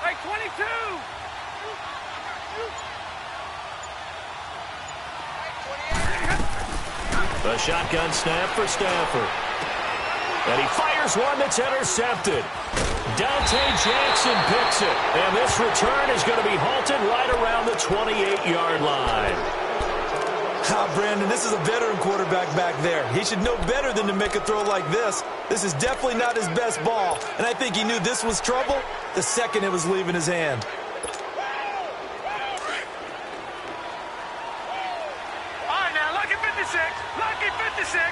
C: Hey, 22.
A: A shotgun snap for Stafford. And he fires one that's intercepted. Dante Jackson picks it. And this return is going to be halted right around the 28-yard line.
B: Brandon, this is a veteran quarterback back there. He should know better than to make a throw like this. This is definitely not his best ball. And I think he knew this was trouble the second it was leaving his hand.
C: All right, now, lucky 56. Lucky 56.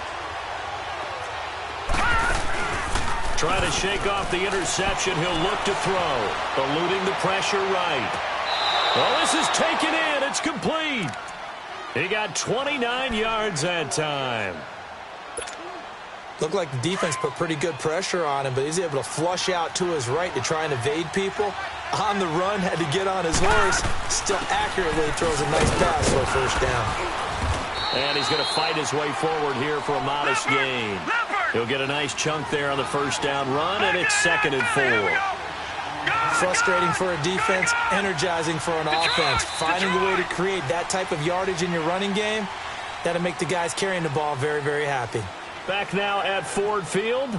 A: Trying to shake off the interception. He'll look to throw. Eluding the pressure right. Well, this is taken in. It's complete. He got 29 yards that time.
B: Looked like the defense put pretty good pressure on him, but he's able to flush out to his right to try and evade people. On the run, had to get on his horse. Still accurately throws a nice pass for a first down.
A: And he's going to fight his way forward here for a modest gain. He'll get a nice chunk there on the first down run, and it's 2nd and 4.
B: Frustrating for a defense, energizing for an offense. Finding a way to create that type of yardage in your running game, that'll make the guys carrying the ball very, very happy.
A: Back now at Ford Field.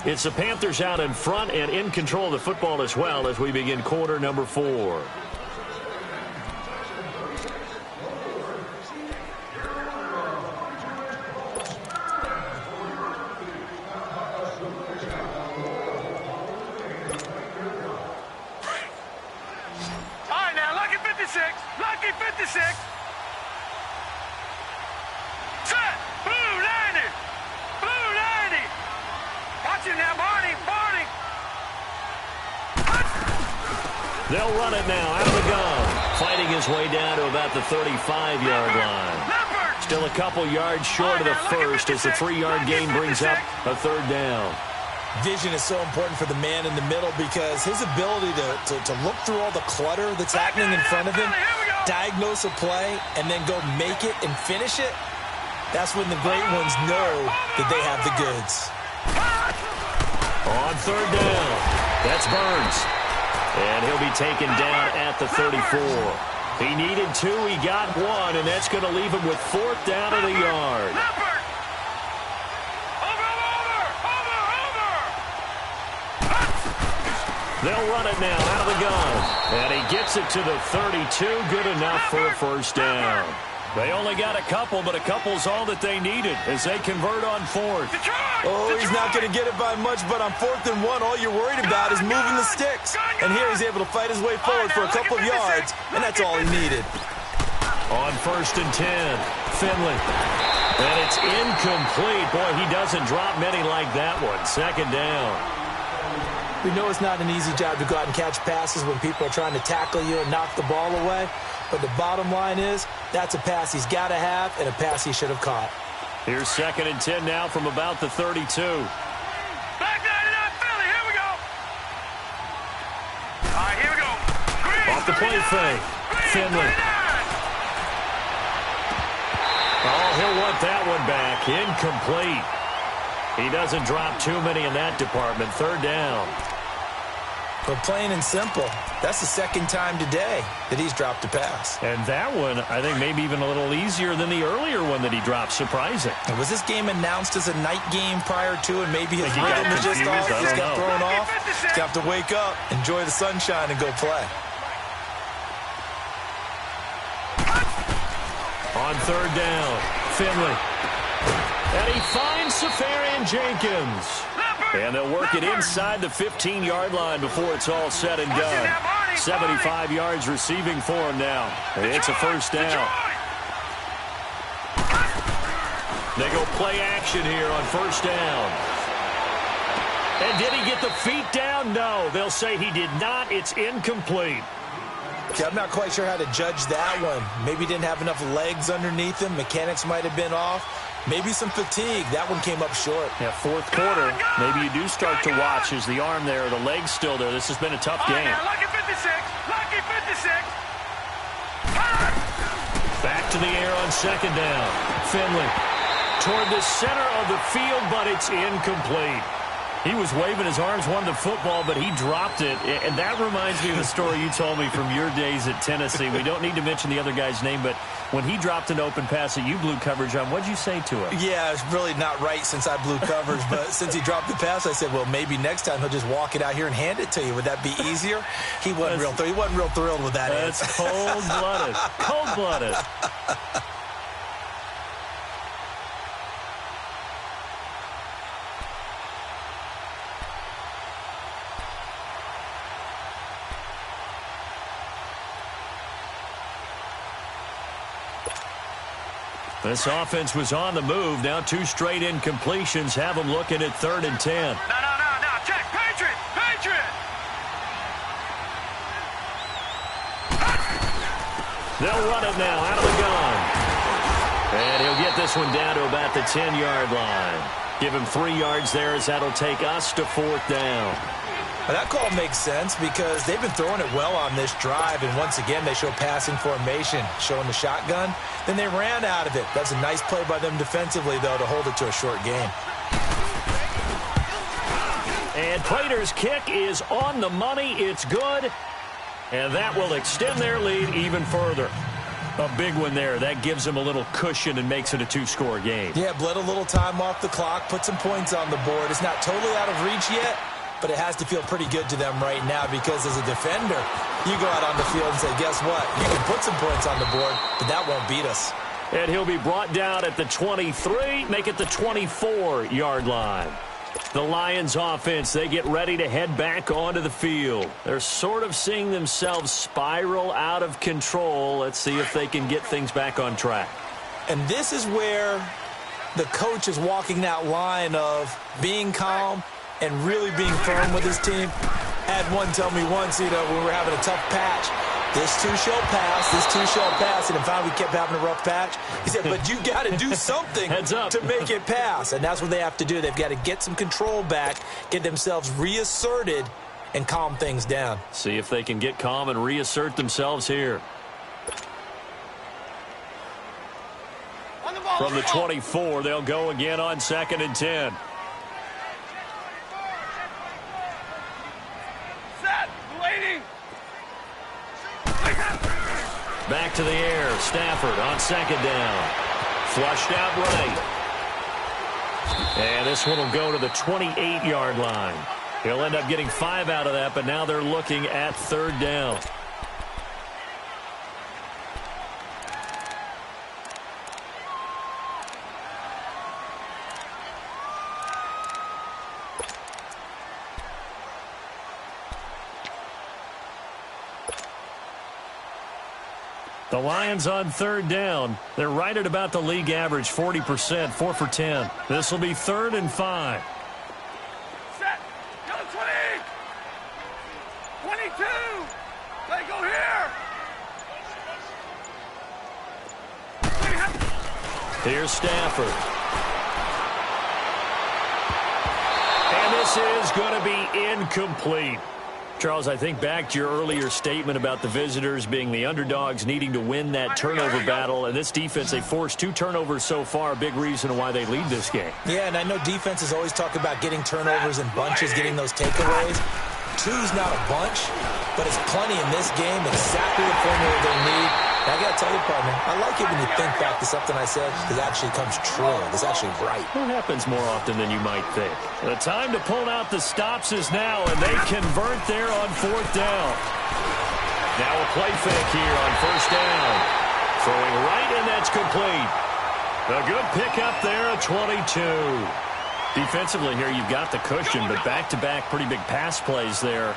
A: It's the Panthers out in front and in control of the football as well as we begin quarter number 4.
C: Lucky 56. Set. Blue 90. Blue 90. Watch it now, Barney. Barney.
A: They'll run it now out of the gun. Fighting his way down to about the 35-yard line. Still a couple yards short of the first as the 3-yard gain brings up a 3rd down.
B: Vision is so important for the man in the middle because his ability to look through all the clutter that's happening in front of him, diagnose a play, and then go make it and finish it, that's when the great ones know that they have the goods.
A: On 3rd down, that's Burns. And he'll be taken down at the 34. He needed 2, he got 1, and that's going to leave him with 4th down at a yard. They'll run it now out of the gun. And he gets it to the 32. Good enough for a first down. They only got a couple, but a couple's all that they needed as they convert on 4th.
B: Oh, he's not going to get it by much, but on 4th and 1, all you're worried about is moving the sticks. And here he's able to fight his way forward for a couple of yards, and that's all he needed.
A: On 1st and 10, Finley. And it's incomplete. Boy, he doesn't drop many like that one. 2nd down.
B: We know it's not an easy job to go out and catch passes when people are trying to tackle you and knock the ball away. But the bottom line is, that's a pass he's got to have and a pass he should have caught.
A: Here's 2nd and 10 now from about the 32.
C: Back 99, Philly, here we go. All right, here we go. Green,
A: Off the play fake. Finley.
C: 39.
A: Oh, he'll want that one back. Incomplete. He doesn't drop too many in that department. 3rd down.
B: But plain and simple, that's the 2nd time today that he's dropped a pass.
A: And that one, I think, maybe even a little easier than the earlier one that he dropped. Surprising.
B: And was this game announced as a night game prior to, and maybe his
A: He got
B: rhythm was just
A: confused.
B: off?
A: I
B: Just
A: don't
B: got
A: know.
B: thrown off. He's got to wake up, enjoy the sunshine, and go play.
A: On 3rd down, Finley. And he finds Safarian Jenkins. And they'll work it inside the 15-yard line before it's all said and done. 75 yards receiving for him now. It's a 1st down. They go play action here on 1st down. And did he get the feet down? No. They'll say he did not. It's incomplete.
B: I'm not quite sure how to judge that one. Maybe he didn't have enough legs underneath him. Mechanics might have been off. Maybe some fatigue. That one came up short.
A: Yeah, 4th quarter. Maybe you do start to watch as the arm there, the leg's still there. This has been a tough game.
C: Lucky 56. Lucky 56.
A: Back to the air on 2nd down. Finley toward the center of the field, but it's incomplete. He was waving his arms, wanted the football, but he dropped it. And that reminds me of the story you told me from your days at Tennessee. We don't need to mention the other guy's name, but when he dropped an open pass that you blew coverage on, what'd you say to him?
B: Yeah, it's really not right since I blew coverage, but since he dropped the pass, I said, well, maybe next time he'll just walk it out here and hand it to you. Would that be easier? He wasn't real thrilled with that.
A: That's cold-blooded. Cold-blooded. This offense was on the move. Now 2 straight incompletions have them looking at 3rd and 10.
C: No. Check. Patriot.
A: They'll run it now out of the gun. And he'll get this one down to about the 10-yard line. Give him 3 yards there as that'll take us to 4th down.
B: Now, that call makes sense because they've been throwing it well on this drive, and once again they show passing formation, showing the shotgun. Then they ran out of it. That's a nice play by them defensively, though, to hold it to a short game.
A: And Prater's kick is on the money. It's good. And that will extend their lead even further. A big one there. That gives them a little cushion and makes it a 2-score game.
B: Yeah, bled a little time off the clock, put some points on the board. It's not totally out of reach yet, but it has to feel pretty good to them right now because as a defender, you go out on the field and say, guess what? You can put some points on the board, but that won't beat us.
A: And he'll be brought down at the 23, make it the 24-yard line. The Lions offense, they get ready to head back onto the field. They're sort of seeing themselves spiral out of control. Let's see if they can get things back on track.
B: And this is where the coach is walking that line of being calm and really being firm with his team. Had one tell me once, when we were having a tough patch, this too shall pass, this too shall pass, and finally we kept having a rough patch. He said, but you got to do something to make it pass, and that's what they have to do. They've got to get some control back, get themselves reasserted, and calm things down.
A: See if they can get calm and reassert themselves here. From the 24, they'll go again on 2nd and 10. Back to the air. Stafford on 2nd down. Flushed out right. And this one will go to the 28-yard line. He'll end up getting 5 out of that, but now they're looking at 3rd down. The Lions on 3rd down. They're right at about the league average, 40%, 4 for 10. This will be 3rd and 5.
C: Set. Yellow 20.
A: Here's Stafford. And this is going to be incomplete. Charles, I think back to your earlier statement about the visitors being the underdogs needing to win that turnover battle. And this defense, they forced 2 turnovers so far, a big reason why they lead this game.
B: Yeah, and I know defenses always talk about getting turnovers in bunches, getting those takeaways. 2's not a bunch, but it's plenty in this game, exactly the formula they need. And I got to tell you, partner, I like it when you think back to something I said because it actually comes true. It's actually right.
A: It happens more often than you might think. The time to pull out the stops is now, and they convert there on 4th down. Now a play fake here on 1st down. Throwing right, and that's complete. A good pickup there, a 22. Defensively here, you've got the cushion, but back-to-back pretty big pass plays there.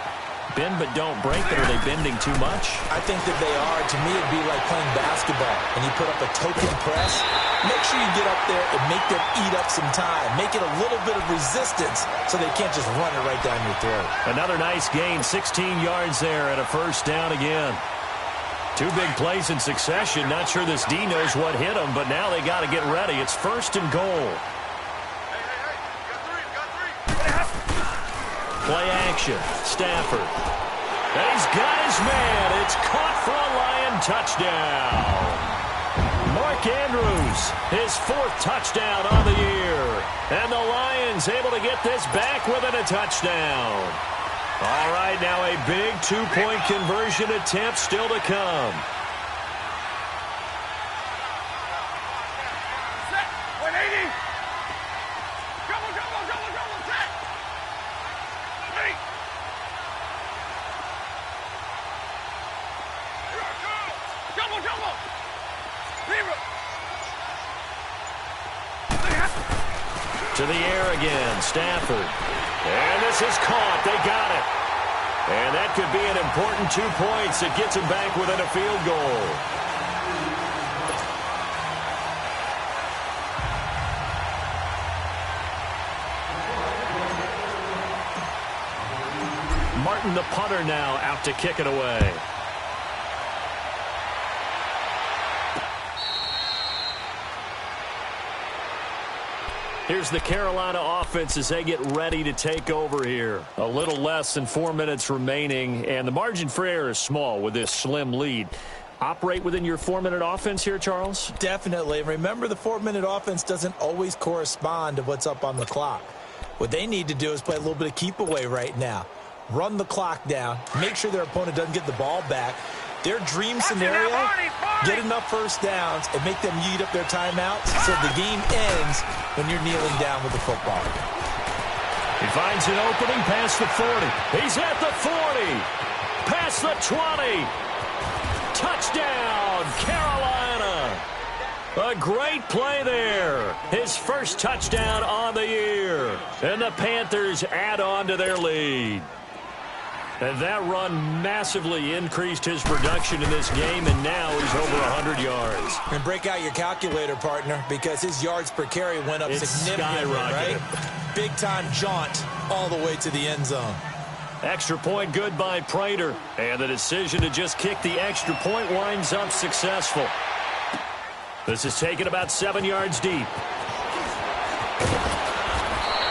A: Bend but don't break, but are they bending too much?
B: I think that they are. To me, it'd be like playing basketball, and you put up a token press. Make sure you get up there and make them eat up some time. Make it a little bit of resistance so they can't just run it right down your throat.
A: Another nice gain, 16 yards there, and a 1st down again. 2 big plays in succession. Not sure this D knows what hit them, but now they got to get ready. It's 1st and goal. Play action. Stafford. And he's got his man. It's caught for a Lion touchdown. Mark Andrews, his 4th touchdown on the year. And the Lions able to get this back within a touchdown. All right, now a big 2-point conversion attempt still to come. To the air again, Stafford. And this is caught. They got it. And that could be an important 2 points. It gets them back within a field goal. Martin, the punter, now out to kick it away. Here's the Carolina offense as they get ready to take over here. A little less than 4 minutes remaining, and the margin for error is small with this slim lead. Operate within your 4-minute offense here, Charles?
B: Definitely. Remember, the 4-minute offense doesn't always correspond to what's up on the clock. What they need to do is play a little bit of keep away right now. Run the clock down. Make sure their opponent doesn't get the ball back. Their dream scenario, get enough 1st downs and make them eat up their timeouts so the game ends when you're kneeling down with the football.
A: He finds an opening past the 40. He's at the 40. Past the 20. Touchdown, Carolina. A great play there. His 1st touchdown on the year. And the Panthers add on to their lead. And that run massively increased his production in this game, and now he's over 100 yards.
B: And break out your calculator, partner, because his yards per carry went up significantly, right? Big-time jaunt all the way to the end zone.
A: Extra point good by Prater. And the decision to just kick the extra point winds up successful. This is taken about 7 yards deep.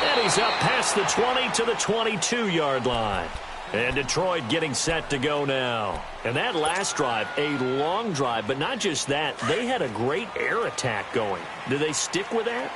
A: And he's up past the 20 to the 22-yard line. And Detroit getting set to go now. And that last drive, a long drive, but not just that. They had a great air attack going. Do they stick with that?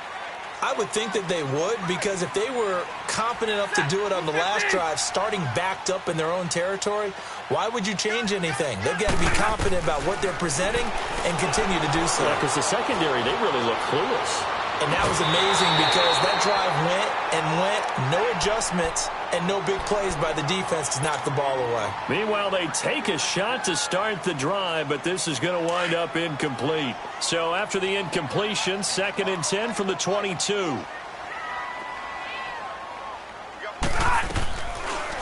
B: I would think that they would, because if they were confident enough to do it on the last drive, starting backed up in their own territory, why would you change anything? They've got to be confident about what they're presenting and continue to do so.
A: Yeah, because the secondary, they really look clueless.
B: And that was amazing because that drive went and went, no adjustments, and no big plays by the defense to knock the ball away.
A: Meanwhile, they take a shot to start the drive, but this is going to wind up incomplete. So after the incompletion, 2nd and 10 from the 22.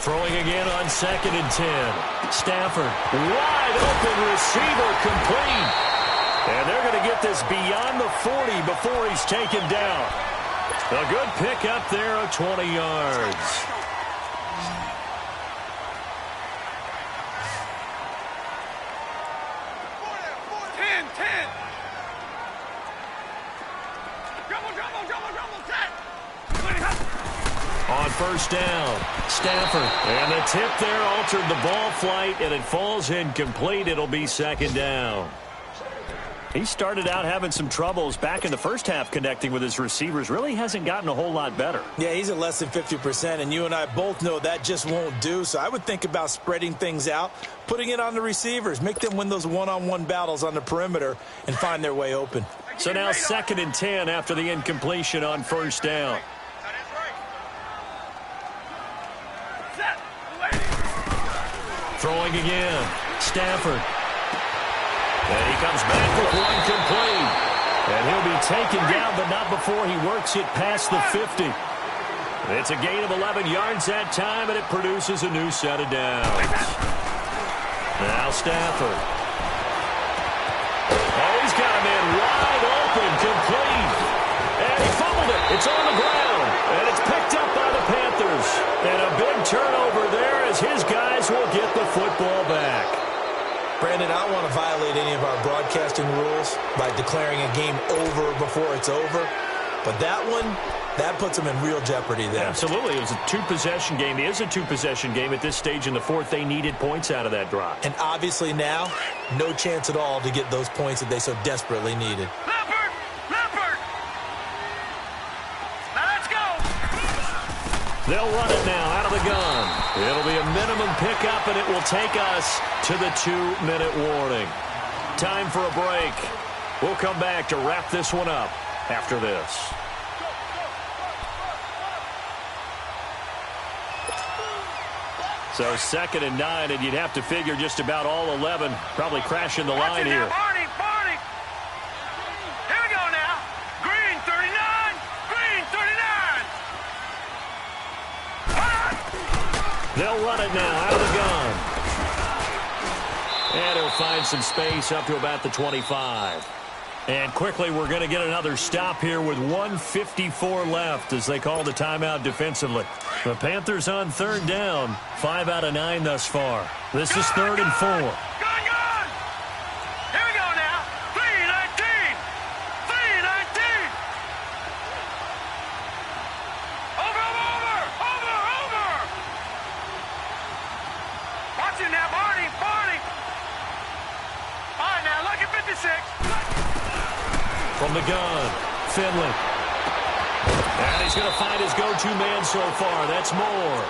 A: Throwing again on 2nd and 10. Stafford, wide open receiver, complete. And they're going to get this beyond the 40 before he's taken down. A good pickup there of 20 yards. On first down, Stafford. And the tip there altered the ball flight, and it falls incomplete. It'll be second down. He started out having some troubles back in the first half connecting with his receivers. Really hasn't gotten a whole lot better.
B: Yeah, he's at less than 50%, and you and I both know that just won't do. So I would think about spreading things out, putting it on the receivers, make them win those one-on-one battles on the perimeter and find their way open.
A: So now 2nd and 10 after the incompletion on first down. Throwing again, Stafford. And he comes back with one complete. And he'll be taken down, but not before he works it past the 50. It's a gain of 11 yards that time, and it produces a new set of downs. Now Stafford. Oh, he's got a man wide open, complete. And he fumbled it. It's on the ground. And it's picked up by the Panthers. And a big turnover there as his guys will get the football back.
B: Brandon, I don't want to violate any of our broadcasting rules by declaring a game over before it's over. But that one, that puts them in real jeopardy there.
A: Absolutely. It was a two-possession game. It is a two-possession game at this stage in the fourth. They needed points out of that drive.
B: And obviously now, no chance at all to get those points that they so desperately needed.
C: Leopard! Leopard! Now let's go!
A: They'll run it now out of the gun. It'll be a minimum pickup, and it will take us to the 2-minute warning. Time for a break. We'll come back to wrap this one up after this. So 2nd and 9, and you'd have to figure just about all 11 probably crashing the line here.
C: Barney, Barney! Here we go now. Green 39, green 39.
A: They'll run it now out of the gun. And he'll find some space up to about the 25. And quickly, we're going to get another stop here with 1:54 left as they call the timeout defensively. The Panthers on 3rd down, 5 out of 9 thus far. This is 3rd and 4.
C: Gone! Here we go now. 3:19. 3:19. Over. Watch it now, Barney. All right, now, look at 56.
A: From the gun, Finley. And he's going to find his go-to man so far. That's Moore.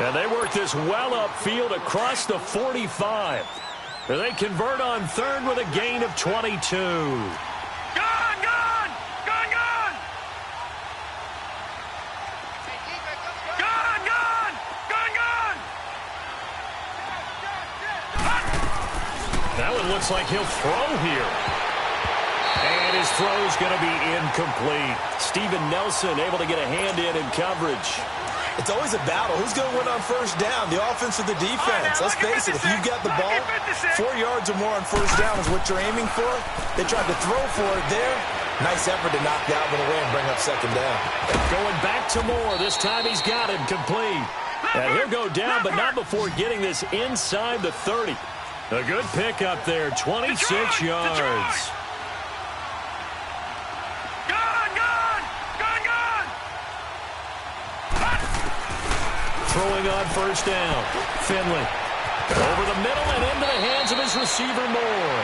A: And they work this well upfield across the 45. And they convert on 3rd with a gain of 22.
C: Gone!
A: That one looks like he'll throw here. And his throw's going to be incomplete. Steven Nelson able to get a hand in coverage.
B: It's always a battle. Who's going to win on first down, the offense or the defense? Let's face it, if you've got the ball, 4 yards or more on first down is what you're aiming for. They tried to throw for it there. Nice effort to knock that one away and bring up 2nd down.
A: Going back to Moore. This time he's got it complete. And he'll go down, but not before getting this inside the 30. A good pickup there, 26 yards. Throwing on first down. Finley. Over the middle and into the hands of his receiver, Moore.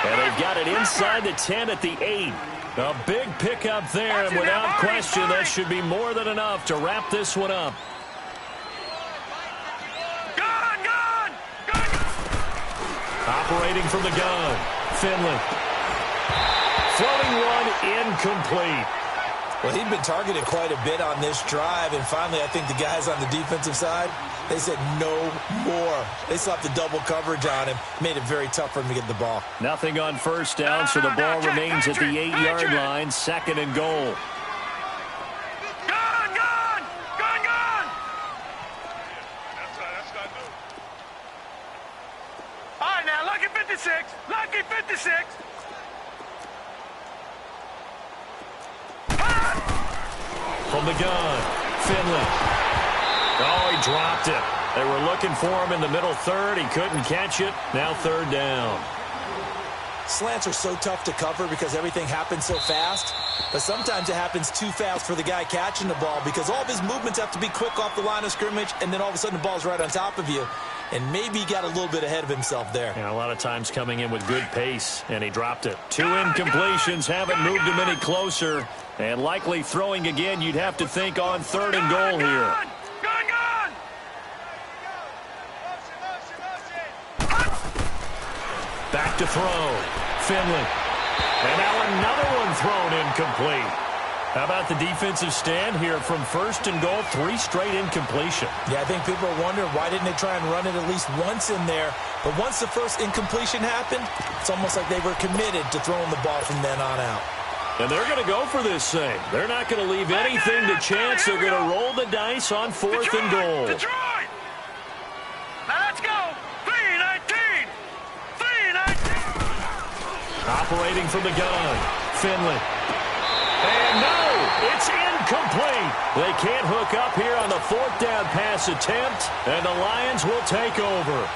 A: And they've got it inside the 10 at the 8. A big pickup there, and without question, that should be more than enough to wrap this one up. Operating from the gun. Finley. Floating one incomplete.
B: Well, he'd been targeted quite a bit on this drive, and finally I think the guys on the defensive side, they said no more. They slapped the double coverage on him, made it very tough for him to get the ball.
A: Nothing on first down, so the ball remains at the 8-yard line, 2nd and goal.
C: All right, now, lucky 56. Lucky 56.
A: From the gun, Finley. Oh, he dropped it. They were looking for him in the middle 3rd. He couldn't catch it. Now 3rd down.
B: Slants are so tough to cover because everything happens so fast. But sometimes it happens too fast for the guy catching the ball because all of his movements have to be quick off the line of scrimmage, and then all of a sudden the ball's right on top of you. And maybe he got a little bit ahead of himself there.
A: Yeah, a lot of times coming in with good pace, and he dropped it. 2 incompletions haven't moved him any closer. And likely throwing again, you'd have to think on 3rd and goal here. Back to throw. Finley. And now another one thrown incomplete. How about the defensive stand here from 1st and goal, 3 straight incompletion.
B: Yeah, I think people are wondering why didn't they try and run it at least once in there. But once the first incompletion happened, it's almost like they were committed to throwing the ball from then on out.
A: And they're going to go for this thing. They're not going to leave anything to chance. They're going to roll the dice on 4th and goal.
C: Detroit! Now let's go! 3-19! 3-19!
A: Operating from the gun. Finley. And no, it's incomplete. They can't hook up here on the 4th down pass attempt, and the Lions will take over.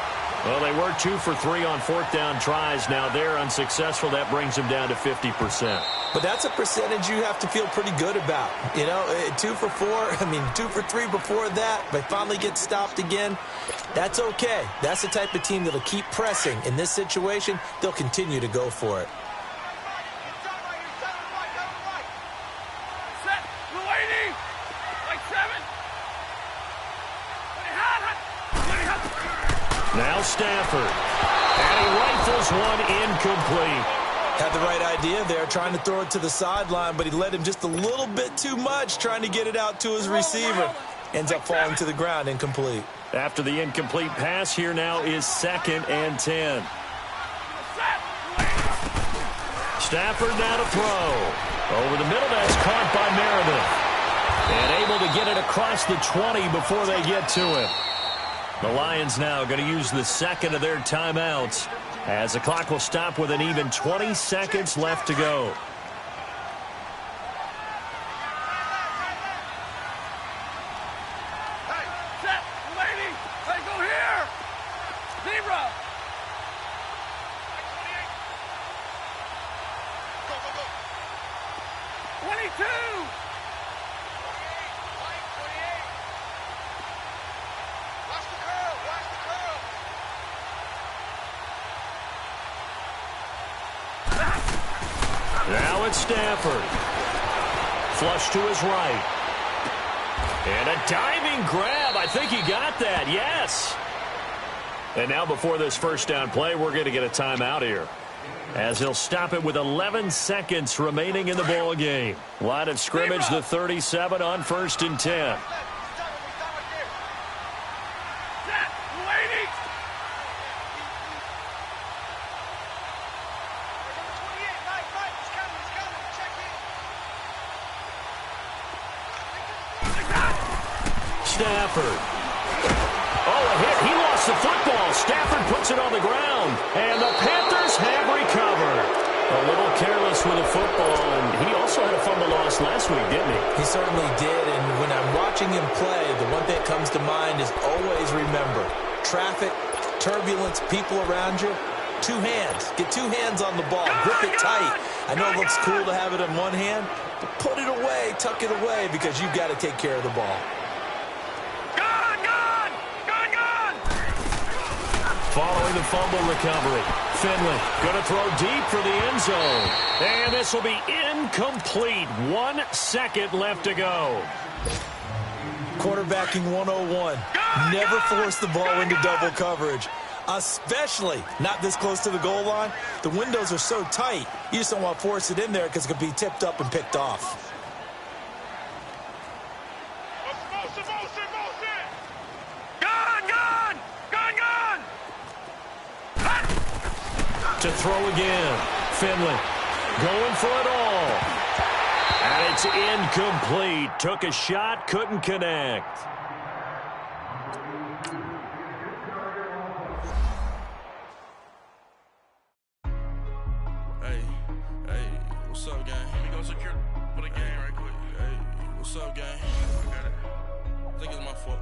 A: Well, they were 2 for 3 on 4th down tries. Now they're unsuccessful. That brings them down to 50%.
B: But that's a percentage you have to feel pretty good about. You know, 2 for 2 for 3 before that. They finally get stopped again. That's okay. That's the type of team that'll keep pressing. In this situation, they'll continue to go for it.
A: Now Stafford. And he rifles one incomplete.
B: Had the right idea there, trying to throw it to the sideline, but he led him just a little bit too much, trying to get it out to his receiver. Ends up falling to the ground, incomplete.
A: After the incomplete pass, here now is 2nd and 10. Stafford now to throw. Over the middle, that's caught by Meredith. And able to get it across the 20 before they get to it. The Lions now going to use the 2nd of their timeouts as the clock will stop with an even 20 seconds left to go.
C: Hey, set, lady! Hey, go here! Zebra! Go, go, go! 22!
A: Now it's Stafford. Flush to his right. And a diving grab. I think he got that. Yes. And now before this 1st down play, we're going to get a timeout here, as he'll stop it with 11 seconds remaining in the ball game. Line of scrimmage, the 37 on 1st and 10. Stafford. Oh, a hit. He lost the football. Stafford puts it on the ground. And the Panthers have recovered. A little careless with the football. And he also had a fumble loss last week, didn't he?
B: He certainly did. And when I'm watching him play, the one thing that comes to mind is always remember, traffic, turbulence, people around you, 2 hands. Get 2 hands on the ball. Grip it tight. I know it looks cool to have it in one hand, but put it away, tuck it away, because you've got to take care of the ball.
A: Following the fumble recovery, Finley going to throw deep for the end zone. And this will be incomplete. 1 second left to go.
B: Quarterbacking 101. Never force the ball into double coverage, especially not this close to the goal line. The windows are so tight, you just don't want to force it in there because it could be tipped up and picked off.
A: To throw again. Finley going for it all. And it's incomplete. Took a shot, couldn't connect.
D: Hey, what's up, gang? Let me go secure for the game right quick. Hey, what's up, gang? I got it. I think it's my fault.